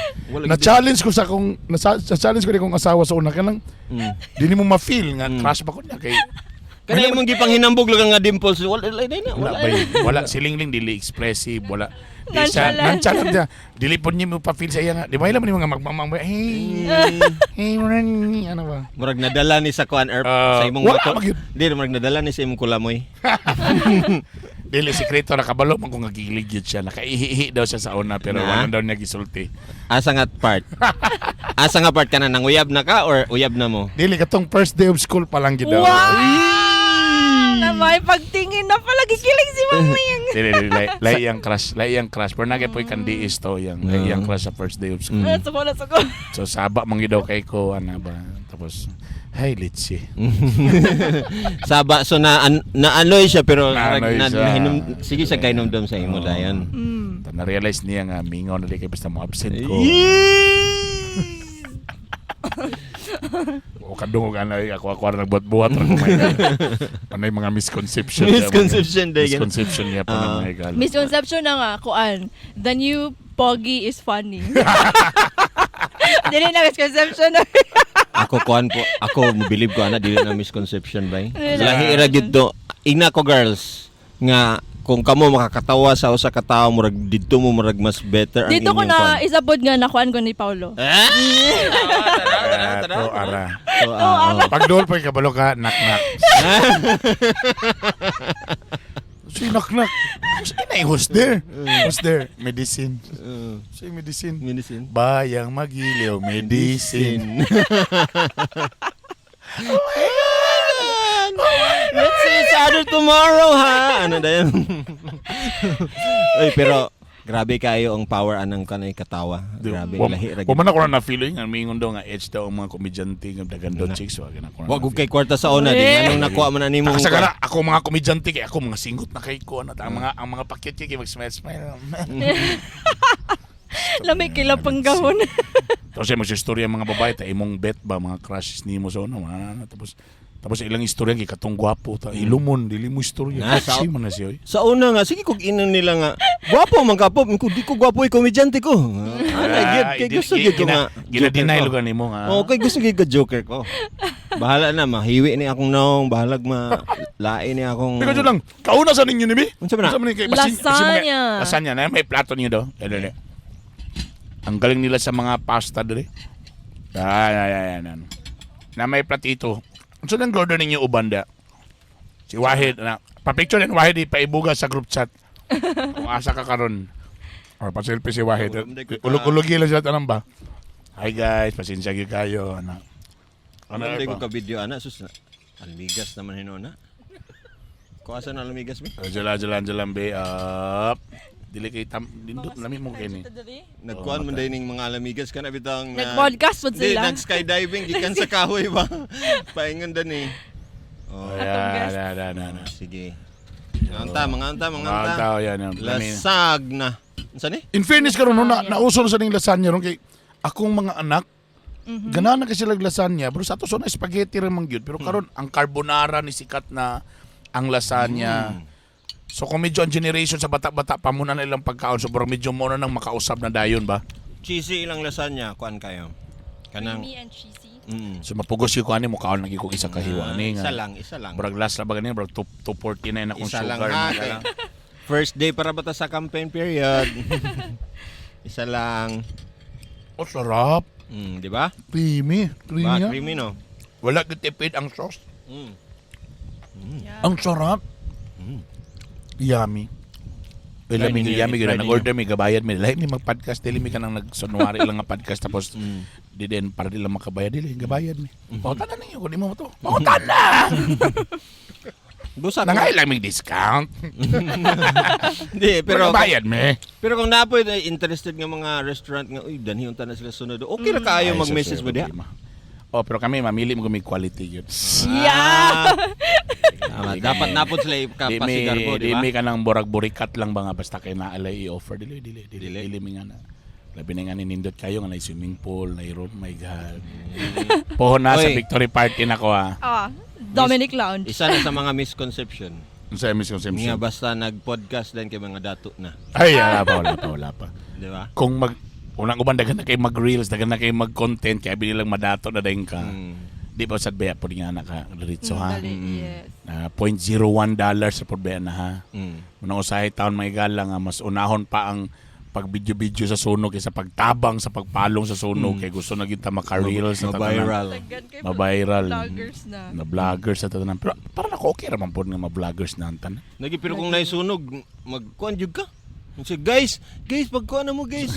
na-challenge ko sa akong na-challenge ko ni kong asawa sa una kanang dili mo ma-feel nga crush ba ko niya kay Kana imong gipanghinambog lang nga dimples. wala silingling dili expressive wala. Nonchalant siya. Dili po niya mo pa-feel sa iya nga. Di ba ilan mo mga magmamang hey, ano ba? Murag nadala ni sa kuan earth sa imong wala motor. magyud. Dili murag nadala ni sa imong kulamoy. Dili sekreto nakabalo man kung nagigilig yun siya. Nakaihihi daw siya sa una pero wala daw niya gisulti. Asa nga part? Asa nga part kana nang uyab na ka or uyab na mo? Dili katong first day of school pa lang gid daw. Na may pagtingin na pala gikilig si Mama yan. Dili lay yang crush. Pero nagay poy kandiis to yang lay yang crush sa first day of school. Suko. So saba man gid daw kay ko ana ba. Tapos hey litsi. Saba so na-anoy siya pero Na-anoy siya. sige sa kainomdom sa imo dayon. Na-realize niya nga mingaw na di kay basta mo absent ko. O kadungog anay ako nagbuhat-buhat ra kumay. Anay mga misconception. Misconception niya pa ng mga gal. Misconception na nga kuan. The new Pogi is funny. Dili na misconception na. Ako kuan po, ako mobilib ko ana dili na misconception bay. Lahi ra gyud to. Ina ko girls nga kung kamo makakatawa sa usa ka tawo murag didto mo murag mas better ang Dito ko inyong na kuan. isabod nga nakuan ko ni Paulo. To ara. Pag dool pa kabalo ka nak-nak. Si nak-nak. Who's there? Medicine. Si medicine. Medicine. Bayang magiliw, medicine. Let's see each other tomorrow ha. Ano dayon? Oy pero Grabe kayo ang power anang kanay katawa. Grabe lahi ra. Wa man ako na feeling nga mingon daw nga edge daw ang mga komedyante nga dagan daw chicks wa gina ko. Wa gud kay kwarta sa una din anong nakuha man nimo. Kasagara ako mga komedyante kay ako mga singot na kay ko na ang mga pakyut kay mag smile. Lamay kila panggahon. Tapos yung mag-istorya mga babae, ta imong bet ba, mga crushes ni mo sa una, tapos ilang istorya, kay katong gwapo, ilumon, dili mo istorya. Kasi mo na siya. Sa una nga, sige kung inon nila nga, gwapo man ka po, di ko gwapo ay komedyante ko. Kay gusto gid ko nga. Gina-deny lugar ni mo nga. Okay, gusto gid ka joker ko. Bahala na, mahiwi ni akong naong, bahalag lain ni akong... Pero lang, kauna sa ninyo ni Mi? Unsa man na? Lasagna. Lasagna na, may plato niyo daw. Ang galing nila sa mga pasta dere. Yan. Na may platito. So nang order ninyo ubanda. Si Wahid na pa-picture din Wahid ipaibuga sa group chat. Kung asa ka karon. Or pa-selfie si Wahid. Ulog-ulog lang siya tanang ba. Hi guys, pasensya gyud kayo ana. Ano ko ka video ana sus almigas naman hinona. Ko asa na almigas mi? Jalan be up. Dili kay dindot lami mo kini. Nagkuan man dining mga alamigas kana bitang Nag-podcast pod sila. Nag-skydiving gikan sa kahoy ba. Paingon dan ni. Oh, na. Sige. Mga anta. Yan. Lasag na. Unsa ni? In fairness karon nausol sa ning lasagna ron kay akong mga anak ganahan na kasi sila lasagna pero sa ato so na spaghetti ra man gyud pero karon ang carbonara ni sikat na ang lasagna. So kung medyo ang generation sa bata-bata pa muna na ilang pagkaon so pero medyo muna nang makausap na dayon ba? Cheesy ilang lasagna kuan kayo. Kanang Creamy and cheesy. So mapugos yung kuhanin mo kaon lagi ko isang kahiwa ni nga. Isa lang. Brag last la ba ganin brag 240 na akong Isa lang sugar. ha. First day para bata sa campaign period. Isa lang. Oh, sarap. Di ba? Creamy. Creamy no. Wala gitipid ang sauce. Yeah. Ang sarap. Yummy. Yummy gina nag-order mi gabayad mi. Lahi mi mag-podcast dili mi kanang nagsunwari lang nga podcast tapos di din para di lang makabayad dili gabayad mi. Pautan na ninyo kun imo mo to. Pautan na. Busa Nangay lang mi discount. Di, pero bayad mi. pero kung napoy interested nga mga restaurant nga uy danhi unta na sila sunod. Okay ra kaayo mag-message mo diha. Oh, pero kami mamili mo kung may quality yun. Yeah. Dapat napod sila ikapasigar mo, di ba? Dili ka nang borag-burikat lang ba nga basta kay naalay i-offer. Dili mi nga na. Labi na nga ninindot kayo nga na swimming pool, na room, my God. Pohon na sa victory party na ko ha. Dominic Lounge. Isa na sa mga misconception. Sa misconception. Nga basta nag-podcast din kay mga dato na. Ay, wala pa. Di ba? Kung unang uban dagan na kay mag-reels, dagan na kay mag-content, kaya binilang madato na dahin ka. Di ba sad baya po nga naka diretso ha. Yes. $0.01 sa podbean na ha. Unang usahay taon may gala nga mas unahon pa ang pagbidyo-bidyo sa sunog kaysa pagtabang sa pagpalong sa sunog kay gusto na kita maka-reels sa viral. Ma-viral. Vloggers na. Na vloggers sa tatanan. Pero parang ako okay raman po nga ma-vloggers na antan. Nagi pero kung naisunog, magkuan jud ka. So, guys, pagkuan na mo guys,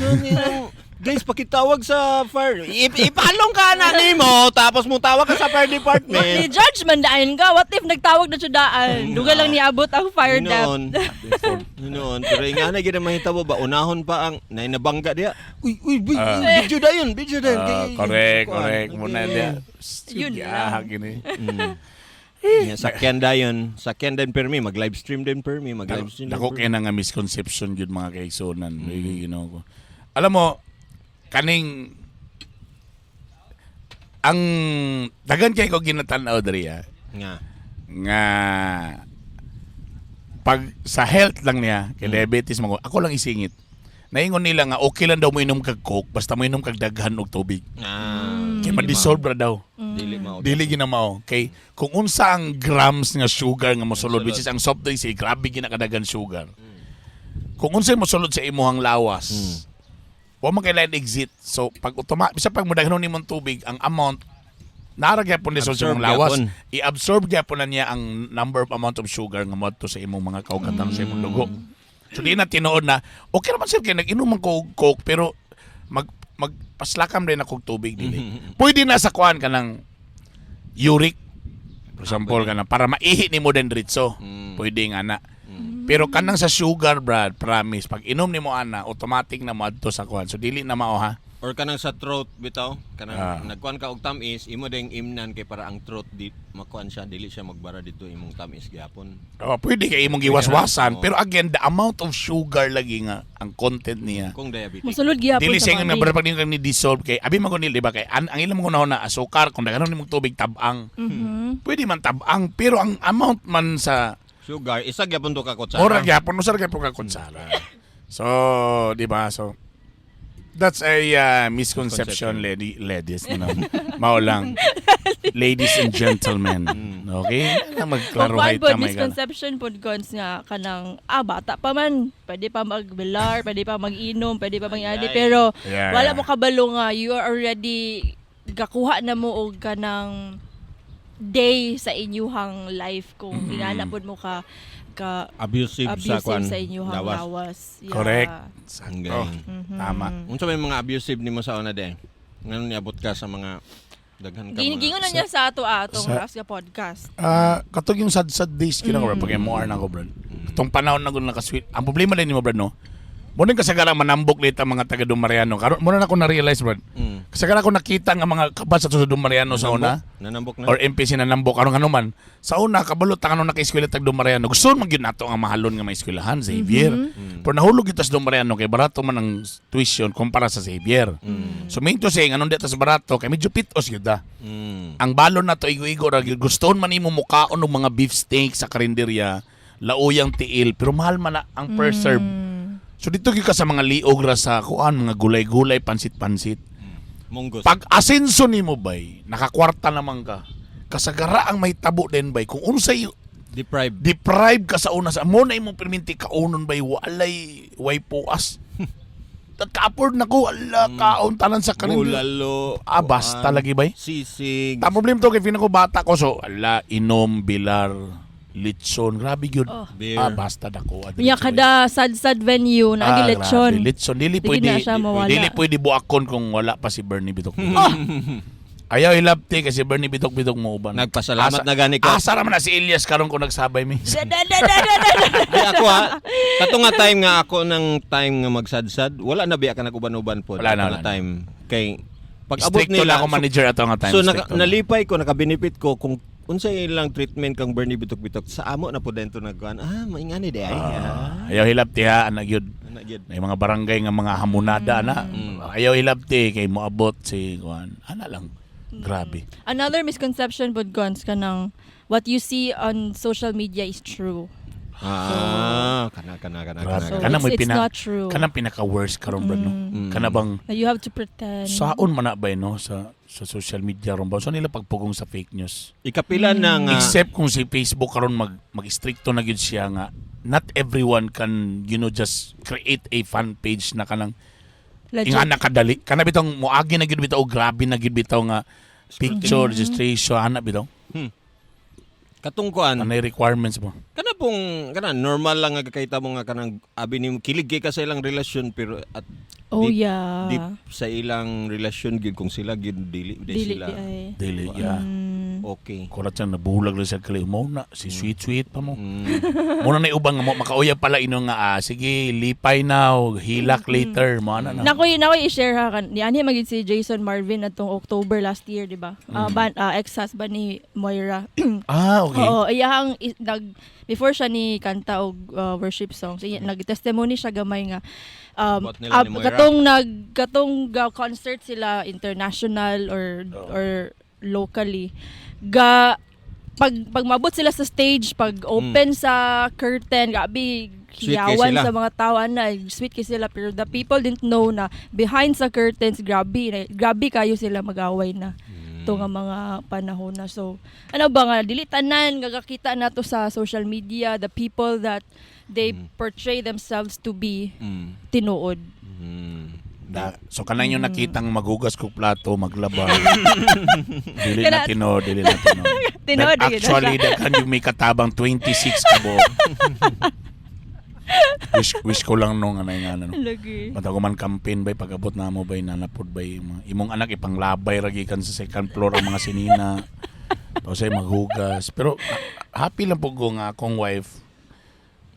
guys, pakitawag sa fire. Ipalong ka na nimo, tapos mo tawag ka sa fire department. Ni judge man daan ka. What if nagtawag na siya daan? Duga lang niabot ang fire depth. Noon, pero nga na gina mahitabo ba unahon pa ang nainabangga diya. Uy, video dayon. Correct muna dia. Yun lang. Gini. Sakyan din permi, mag-live stream din permi, mag-live stream. Dako kay na nga misconception jud mga kaigsunan. You know. Alam mo, kaning ang dagan kay ko ginatan-aw diri nga pag sa health lang niya kay diabetes mo ako lang isingit. Naingon nila nga okay lang daw mo inom kag coke basta mo inom kag daghan og tubig. Kay ma-dissolve ra daw. Dili ginamao. Kay kung unsa ang grams nga sugar nga mosulod which is ang soft drinks grabe ginakadagan sugar. Kung unsa mosulod sa imuhang lawas. Wa man kailangan exit. So pag bisa pag mudaghanon nimong tubig ang amount nara gyapon ni sa imong lawas. I-absorb gyapon na niya ang number of amount of sugar nga moadto sa imong mga kaugatan sa imong dugo. So di na tinuod na okay naman sir kay nag-inom man ko coke pero magpaslakam din ako tubig dili. Pwede na sa kuan kanang uric for example kana para maihi nimo din diretso. Pwede nga na. Pero kanang sa sugar, Brad, promise, pag inom nimo ana, automatic na mo adto sa kuan. So dili na mao ha. Or kanang sa throat bitaw, kanang Ah. nagkuan ka og tamis, imo ding imnan kay para ang throat di makuan siya, dili siya magbara dito imong tamis gyapon. Pwede kay imong giwaswasan, Oo. pero again, the amount of sugar lagi nga ang content niya. Kung diabetic. Musulod gyapon Dili sa siya nga body. pag ni dissolve kay abi man ni di ba kay ang ilang mo na asukar kung daghanon nimong tubig tabang. Pwede man tabang pero ang amount man sa Sugar, isa gyapon to ka kutsara. ora gyapon usar kay pagka kutsara. So, di ba? So that's a misconception, ladies, you know. Mao lang. Ladies and gentlemen. Okay? Magklaro Kung hay po, ta may gana. misconception po guns nga kanang bata pa man, pwede pa magbilar, pwede pa mag-inom, pwede pa mag-iadi, pero Yeah, wala yeah. mo kabalo nga you are already gakuha na mo og kanang day sa inyuhang life kung ingana pod mo ka abusive, sa abusive kwan. sa inyuhang lawas. lawas. Yeah. Correct. Ang Sakto. galing. Tama. Unsa may mga abusive nimo sa una de? Ngayon niabot ka sa mga daghan ka Gingingon na niya sa atong sa- Rasga podcast. Katog yung sad days kina ko, Brad, pag MOR na ko, Brad. Itong panahon na ko nakasweet. Ang problema din mo, Brad, no? Muna kasagaran manambok lita mga taga Dumariano. Karon muna na ko na-realize, Brad. Kasagaran ko nakita nga mga kabas sa Dumariano sa una. Nanambok na. Or MPC na nambok karon nga naman. Sa una kabalot ang naka-eskwela tag Dumariano. Gusto man gyud nato ang mahalon nga may eskwelahan Xavier. Pero nahulog kita sa Dumariano kay barato man ang tuition kumpara sa Xavier. So minto say anon dito sa barato kay medyo pitos gyud da. Ang balon na to igo-igo ra gyud. Gustoon man imo mukaon og mga beef steak sa karinderya, lauyang tiil pero mahal man na ang per serve. So dito gyud ka sa mga liog ra sa kuan mga gulay-gulay, pansit-pansit. Munggos. Pag asenso nimo bay, nakakwarta naman ka. Kasagara ang may tabo din bay. Kung unsay Deprived. deprive ka sa una sa mo na imong perminti kaunon bay walay way puas. Ka-afford na ko ala kaon tanan sa kanin. Bulalo. Basta lagi bay. Sisig. Ta problem to kay fina ko bata ko so ala inom bilar litson grabe gyud. Beer. Basta dako. Nya kada sad venue na lechon. Litson dili Sige pwede na siya mawala. dili pwede buakon kung wala pa si Bernie Bitok. Ayaw ilapti kasi Bernie Bitok mo uban. Nagpasalamat na gani ka. Asa naman na si Elias karon ko nagsabay mi. Ay ako kato nga time nga ako ng time nga magsadsad, wala na biya ka naguban-uban po. Wala na, Kato nga wala na. time kay pag abot Stricto lang nila ako manager ato nga time. so stricto lang. nalipay ko, naka-benefit ko kung unsay ilang treatment kang Bernie Bitok-Bitok sa amo na po dento nagkuan. Maingani di ay. Ayaw hilapti ha anak gyud. Ana gyud. May mga barangay nga mga hamunada na. Ayaw hilapti kay moabot si kuan. Ana lang. Grabe. Another misconception pod guns kanang what you see on social media is true. Kana. So Kana may it's not true. Kanang pinaka-worst karon Brad no. Kana bang Na you have to pretend. saon man na ba no sa social media ron ba? So nila pagpugong sa fake news. Ikapila na nga Except kung si Facebook karon mag-stricto na gyud siya nga not everyone can just create a fan page na kanang Legit. inga nakadali. Kana bitong moagi na gyud bitaw grabe na gyud bitaw nga picture registration ana bitaw. katungkuan. Anay requirements mo. Kana normal lang nga kakita mo nga kanang abi nimo kilig kay ka sa ilang relasyon pero at Oh deep- yeah. deep sa ilang relasyon gid kung sila gid dili Dili sila di ay. Dili ya. okay. Kurat siya nabulag lang siya kali mo na si sweet pa mo. Muna na ubang nga mo makauyab pala ino nga sige lipay now hilak later mo ana na. Nakoy i-share ha kan. Ni ani magid si Jason Marvin atong October last year, di ba? Ex-husband ni Moira. Okay. Oo, iyang before siya ni kanta og worship songs, nag-testimony siya gamay nga About nila ni Moira. katong concert sila international or locally pag mabot sila sa stage, pag open sa curtain, gabi Sweet kay hiyawan sila. sa mga tao na sweet kay sila, pero the people didn't know na behind sa curtains grabe kayo sila mag-away na to nga mga panahon na. So ano ba nga dili tanan gagakita nato sa social media the people that they portray themselves to be tinuod. So kanang yung nakitang maghugas kog plato, maglaba. dili Kana- na tino. Tinuod, That yun na actually siya. that yung may katabang 26 ka bo. wish ko lang nung anay nga no. Lagi. Mata ko man campaign bay pag-abot na mo bay nanapod bay imong anak ipanglabay ra gikan sa second floor ang mga sinina. Tapos ay maghugas. Pero happy lang po ko nga akong wife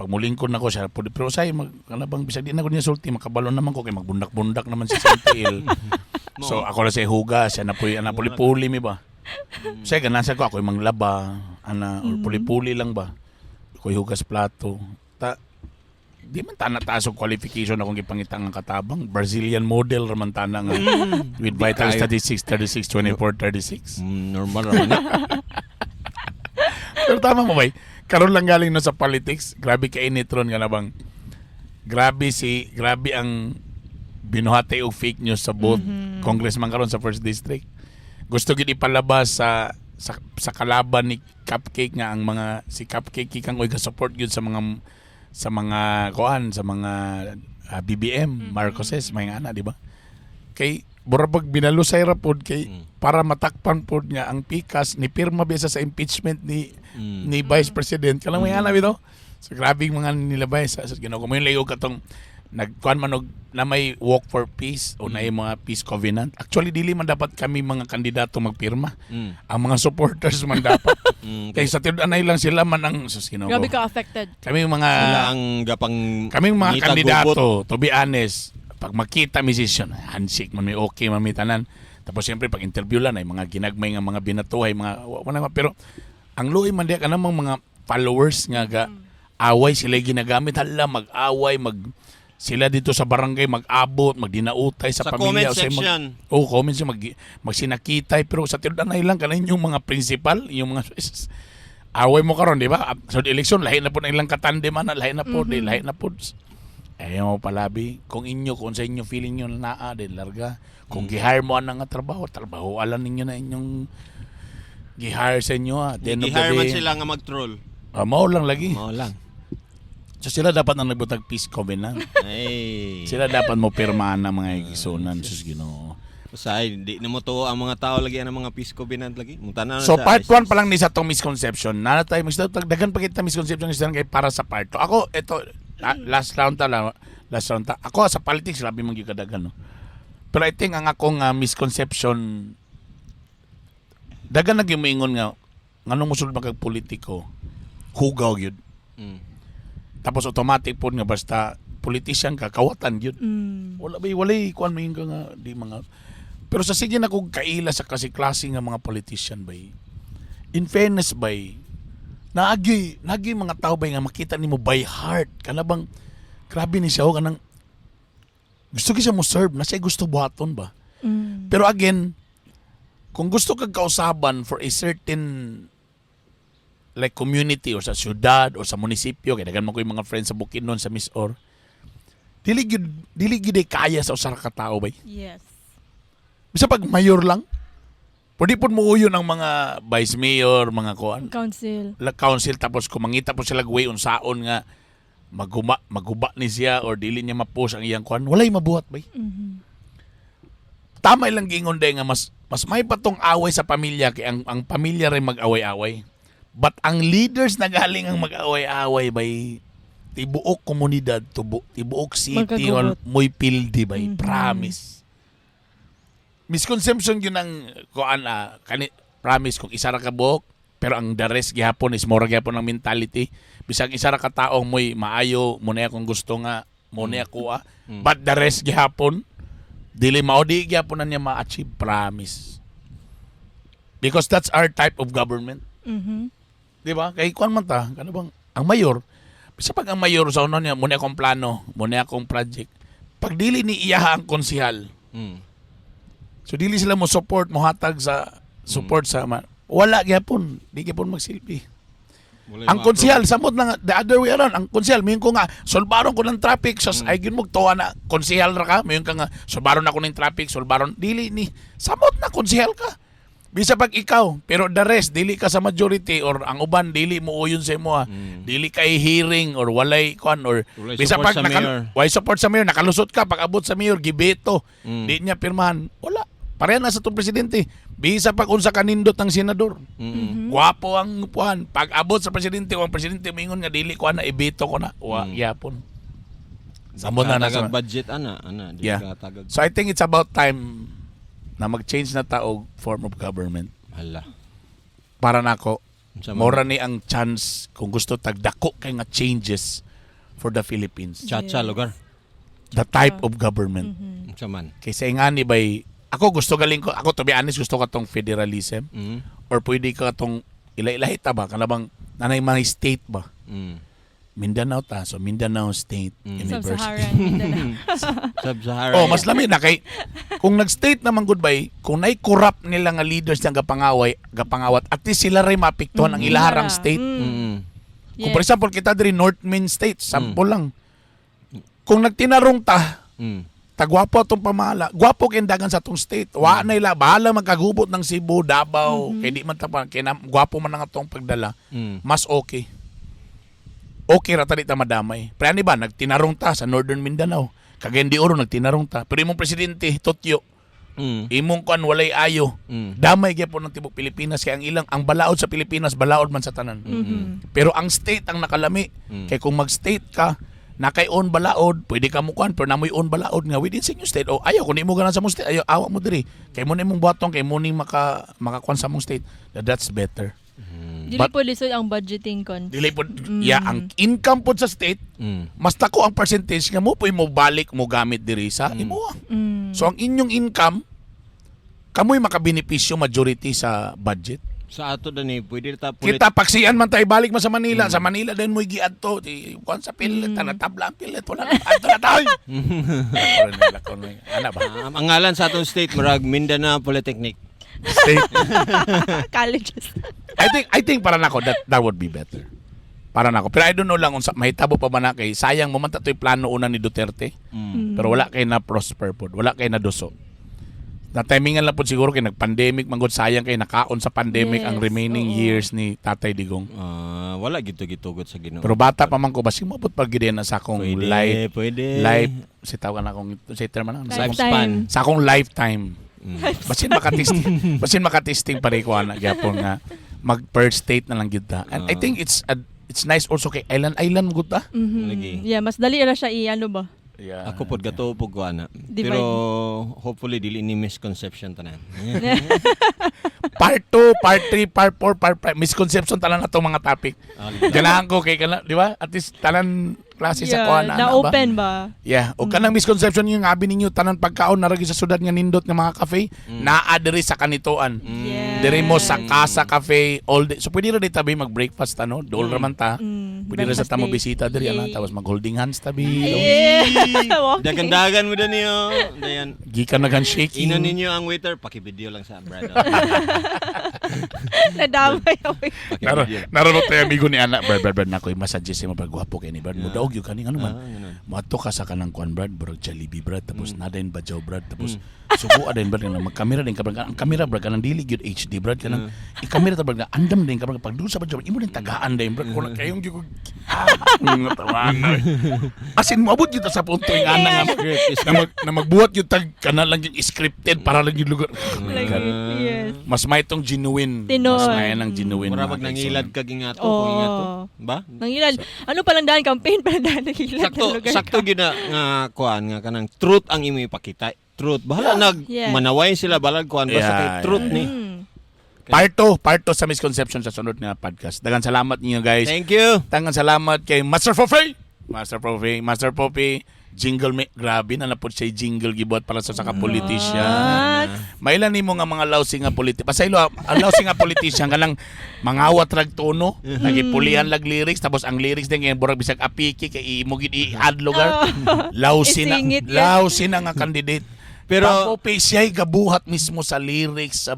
pag mulingkod na ko siya, pero say kanabang bisag di na ko niya sulti, makabalon naman ko kay magbundak-bundak naman si Santiel. So ako na siya huga, siya na puli-puli mi ba. Siya ganasa ko ako manglaba, or puli-puli lang ba. Ako hugas plato. Di man taas og qualification akong gipangitang ang katabang. Brazilian model raman tana nga with vital statistics 36, 24, 36. Normal raman na. Pero tama mo ba? Karon lang galing no sa politics. Grabe ka initron nga na bang. Grabe ang binuhati og fake news sa both congressman karon sa 1st district. Gusto gid ipalabas sa kalaban ni Cupcake nga ang mga si Cupcake kang oy ga-support gyud sa mga BBM Marcoses may ana di ba? Kay burabag binalusay ra pod kay para matakpan pod nga ang pikas ni pirma bisa sa impeachment ni Vice President kalang may ana bitaw. So grabe mga nilabay sa Ginoo mo yung layo katong nagkuan man og na may walk for peace o na mga peace covenant. Actually dili man dapat kami mga kandidato magpirma. Ang mga supporters man dapat. Kay sa tinud-anay lang sila man ang Ginoo. Grabe ka affected. Kami mga Sila ang gapang kaming mga ngita kandidato, to be honest, pag makita mi session, handshake man may okay man may tanan. Tapos siyempre pag interview lang ay mga ginagmay nga mga binatuhay, mga wala pero ang luoy man diya kanang mga followers nga away sila ginagamit hala mag-away sila dito sa barangay mag-abot, magdinautay sa pamilya. Comment section. Comment siya, magsinakitay. Pero sa tinudanay lang, kanan yung mga principal, yung mga away mo karon di ba? Sa eleksyon, lahi na po na ilang katandeman, lahi na po, lahi na po. Ayaw mo palabi. Kung sa inyo feeling nyo naa, din larga. Kung gihire mo nga trabaho, alam ninyo na inyong gihire sa inyo. Gihire man sila nga mag-troll. Mao lang lagi. Mao lang. So sila dapat na nagbutag peace covenant. Ay. Sila dapat mo pirmahan ng mga igisunan. Sus Ginoo. Usay, di na mo to ang mga tao lagi ang mga peace covenant lagi. So part 1 pa lang ni sa tong misconception. Nanatay dagan pa kita misconception ni kay para sa part 2. Ako ito last round ta. Ako sa politics labi man gyud kadagan no. Pero I think ang akong misconception dagan nagyud moingon nga nganong mosulod magag politiko hugaw gyud. Tapos automatic po nga basta politician ka kawatan gyud. Walay kuan maing ka nga di mga. Pero sa sige na kog kaila sa klase nga mga politician bay. In fairness bay, naagi mga tao bay nga makita nimo by heart kana bang grabe ni siya kanang gusto siya mo serve na siya gusto buhaton ba. Pero again, kung gusto kag kausaban for a certain like community or sa syudad or sa munisipyo kay daghan man ko yung mga friends sa Bukidnon sa Misor dili gyud kaya sa usa ka tawo bay. Yes. Bisa pag mayor lang pwede pud mo uyon ang mga vice mayor mga kuan council tapos kung mangita po sila way unsaon nga maguba ni siya or dili niya ma-post ang iyang kuan walay mabuhat bay. Tama ilang gingon day nga mas may patong away sa pamilya kay ang pamilya rin mag-away-away. But ang leaders na galing ang mag-away-away bay tibuok komunidad, tibuok city or moy pildi bay, promise. Misconception yun ang kuan promise kung isa ra ka buok pero ang the rest gihapon is more gihapon ang mentality. Bisag isa ra ka taong moy maayo mo na akong gusto nga mo na ako but the rest gihapon dili mao di gihapon na niya ma-achieve, promise. Because that's our type of government. Di ba? Kay kuan man ta, kana bang ang mayor, bisa pag ang mayor sa uno niya, muna akong plano, muna akong project. Pag dili ni iyaha ang konsehal. So dili sila mo support, mo hatag sa support sa wala gyapon, di gyapon magsilbi. Ang konsehal samot na the other way around, ang konsehal mayon ko nga solbaron ko ng traffic, sos ay gyud mo tuwa na konsehal ra ka, mayon ka nga solbaron ako ng traffic, solbaron dili ni samot na konsehal ka. Bisa pag ikaw, pero the rest, dili ka sa majority or ang uban, dili mo uyon sa imo dili kay hearing or walay kuan or bisa pag why support sa mayor, nakalusot ka, pag abot sa mayor, gibeto, di niya pirmahan, wala. Pareha na sa itong presidente. Bisa pag unsa kanindot ng senador. Guwapo ang puan. Pag abot sa presidente, kung ang presidente mingon nga dili ko na, ibeto ko na. Yapon. Samot na nasa budget di tagag. So I think it's about time na mag-change na taog form of government. Hala. Para nako, mora ni ang chance kung gusto tagdako kay nga changes for the Philippines. Chacha lugar. The type of government. Sa man. Kaysa nga ni bay, ako gusto galing ko, ako to be honest, gusto ko tong federalism. Or pwede ka tong ilahita ba? Kanabang nanay mga state ba? Mindanao ta, so Mindanao State University. Sub-Saharan Mindanao. Sub-Saharan. Oh, mas lami na kay kung nag-state naman goodbye, kung nay corrupt nila nga leaders nga gapangawat, at least sila ray maapektuhan ang ilaharang state. Kung for example, kita diri North Main State, sample lang. Kung nagtinarong ta, tagwapo atong pamala, gwapo kay dagan sa atong state. Wa na ila bahala magkagubot ng Cebu, Davao, kay di man ta pa kay gwapo man ang atong pagdala. Mas okay. Okay ra tali ta madamay. Pero ani ba nagtinarong ta sa Northern Mindanao. Cagayan de Oro nagtinarong ta. Pero imong presidente Totyo, imong kuan walay ayo. Damay gyapon ng tibok Pilipinas kay ang balaod sa Pilipinas balaod man sa tanan. Pero ang state ang nakalami. Kay kung mag-state ka, nakay on balaod, pwede ka mo kuan pero namoy on balaod nga within sa inyong state. O ayaw kun imo ganan sa mong state, ayaw awa mo diri. Kay mo nimong buhaton kay mo ni makakuan sa mong state. That's better. Dili po lisod ang budgeting con. Dili po ang income po sa state, mas tako ang percentage nga mo po mo balik mo gamit diri sa imo. So ang inyong income kamoy makabenepisyo majority sa budget. Sa ato dani pwede ta Kita paksian man tay balik man sa Manila. Sa Manila din mo giadto di kuan sa pilit na tabla ang pilit wala na adto na tayo. Ana ba? ang ngalan sa atong state murag Mindanao Polytechnic. State. Colleges. I think para nako that would be better. Para nako. Pero I don't know lang unsa mahitabo pa man na kay sayang mo man tatoy plano una ni Duterte. Pero wala kay na prosper pod, wala kay na doso. Na timingan lang po siguro kay nag-pandemic manggod sayang kay nakaon sa pandemic ang remaining years ni Tatay Digong. Wala gito-gitugot sa Ginoo. Pero bata pa man ko basig mo pud pag gid na sa akong life si tawag na akong si term na Lifespan. sa akong lifetime. Basin makatesting pare ko ana gyapon nga mag per state na lang gyud ta. And I think it's nice also kay island gud ta. Lagi. Yeah, mas dali ra siya ano ba? Yeah. Ako pod gato po ko ana. Divide. Pero hopefully dili ni misconception tanan. Part 2, part 3, part 4, part 5 misconception tanan atong mga topic. Ganahan ko kay kana, di ba? At least tanan klase sa kuan na open ba? Yeah, o kanang misconception yung abi ninyo tanan pagkaon naragi sa syudad nga nindot nga mga cafe, naa diri sa kanituan. Yeah. Diri mo sa Casa Cafe all day. So pwede ra di tabi mag-breakfast ano, dool ra man ta. Pwede ra sa tamo bisita diri ana tapos mag-holding hands tabi. Yeah. Dagan-dagan mo dan niyo. Dayan. Gikan nag-handshake. Ino ninyo ang waiter paki-video lang sa brad. Nadamay ako. Paki-video. Naroon tayo amigo ni Ana, Brad, na ko'y masuggest mo, gwapo kayo ni Brad. Mudaog yung kaning ano man. Mato ka sa kanang kuan, Brad, Jollibee, Brad, tapos nadain bajaw, Brad, tapos subo din, Brad, nga magkamera din ka, Brad. Ang kamera, Brad, kanang dili yun HD, Brad, kanang ikamera ta, Brad, nga andam din ka, Brad, pag doon sa bajaw, imo din tagaan din, Brad, kung kayong yung nga tawanan. Asin, maabot yun ta sa punto yung ana na magbuhat yung tag, kana lang yung scripted, para lang yung lugar. Yes. Mas may itong genuine. Tinoy. Mas may ng genuine. Mura mga pag nangilad ka gingato, Oo. kung ingato. Ba? Nangilad. Ano palang daan campaign palang daan nangilad Sakto, na lugar sakto ka. gina nga kuan nga kanang truth ang imo ipakita. Truth. Bahala Yeah. manaway sila balag kuan basta Yeah, kay truth yeah. ni. Part 2 sa misconception sa sunod nga podcast. Dagan salamat ninyo guys. Thank you. Dagan salamat kay Master Poppy. Master Poppy. Jingle me. Grabe na napod siya jingle gibuhat para sa politician. Mailan nimo nga mga lawsi nga politician. Pasaylo ang lawsi nga politician kanang mangawat rag tono, nagipulihan lag lyrics tapos ang lyrics din kay burag bisag apiki kay imo gid i-add lugar. Isingit yan. Lawsi na nga candidate. Pero Poppy siya'y gabuhat mismo sa lyrics sa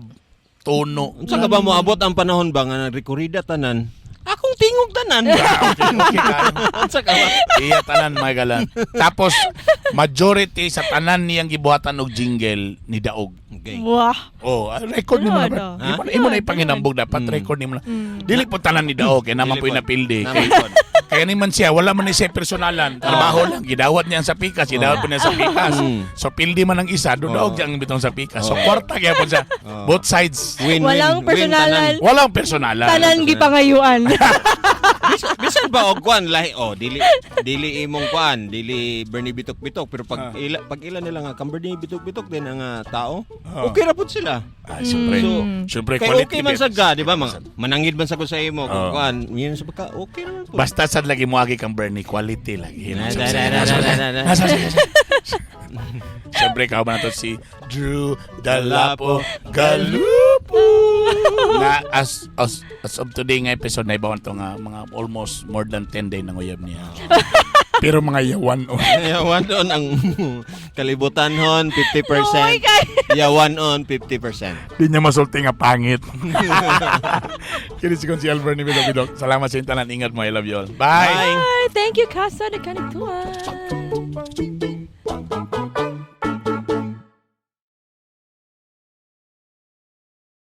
tono. unsa ka ba moabot ang panahon ba nga nagrekorida tanan? Akong tingog tanan. Okay kayo. Unsa ka ba? Iya tanan mga galan. Tapos majority sa tanan niyang gibuhatan og jingle ni Daog. Okay. Wah. Oh, record ni mo na. Ano? Imo na ipanginambog dapat record ni mo na. Dili po tanan ni Daog kay naman po Dili po. napildi. Naman po. Kaya ni man siya wala man ni siya personalan. Trabaho lang gidawat niya sa pikas, gidawat po niya sa pikas. So pildi man ang isa, do Daog ang bitong sa pikas. So kwarta kaya po siya. Both sides. Walang personalan. Walang personalan. Tanan gipangayuan. Bisan ba og kuan lahi dili imong kuan, dili Bernie Bitok bitok pero pag ila nila nga Cabernet bitok-bitok din ang tao, okay ra pud sila. Siyempre. So, Siyempre, kay quality okay man bit. sa ga, di ba? Manangid man sa ko sa imo kung kuan, yun sa pagka okay ra po. Basta sad lagi mo agi kang Bernie, quality lagi. Siyempre, ka ba na to si Drew Dalapo Galupo na as of today nga episode na ibawan to nga mga almost more than 10 day nang uyab niya. Pero mga yawan Yawan on ang kalibutan hon 50%. Oh my God. Yawan on 50%. di niya masulti nga pangit. Kini si Konsi Albert ni Bidok. Salamat sa intanan. Ingat mo. I love you all. Bye! Bye. Bye. Thank you, Casa de Canituan.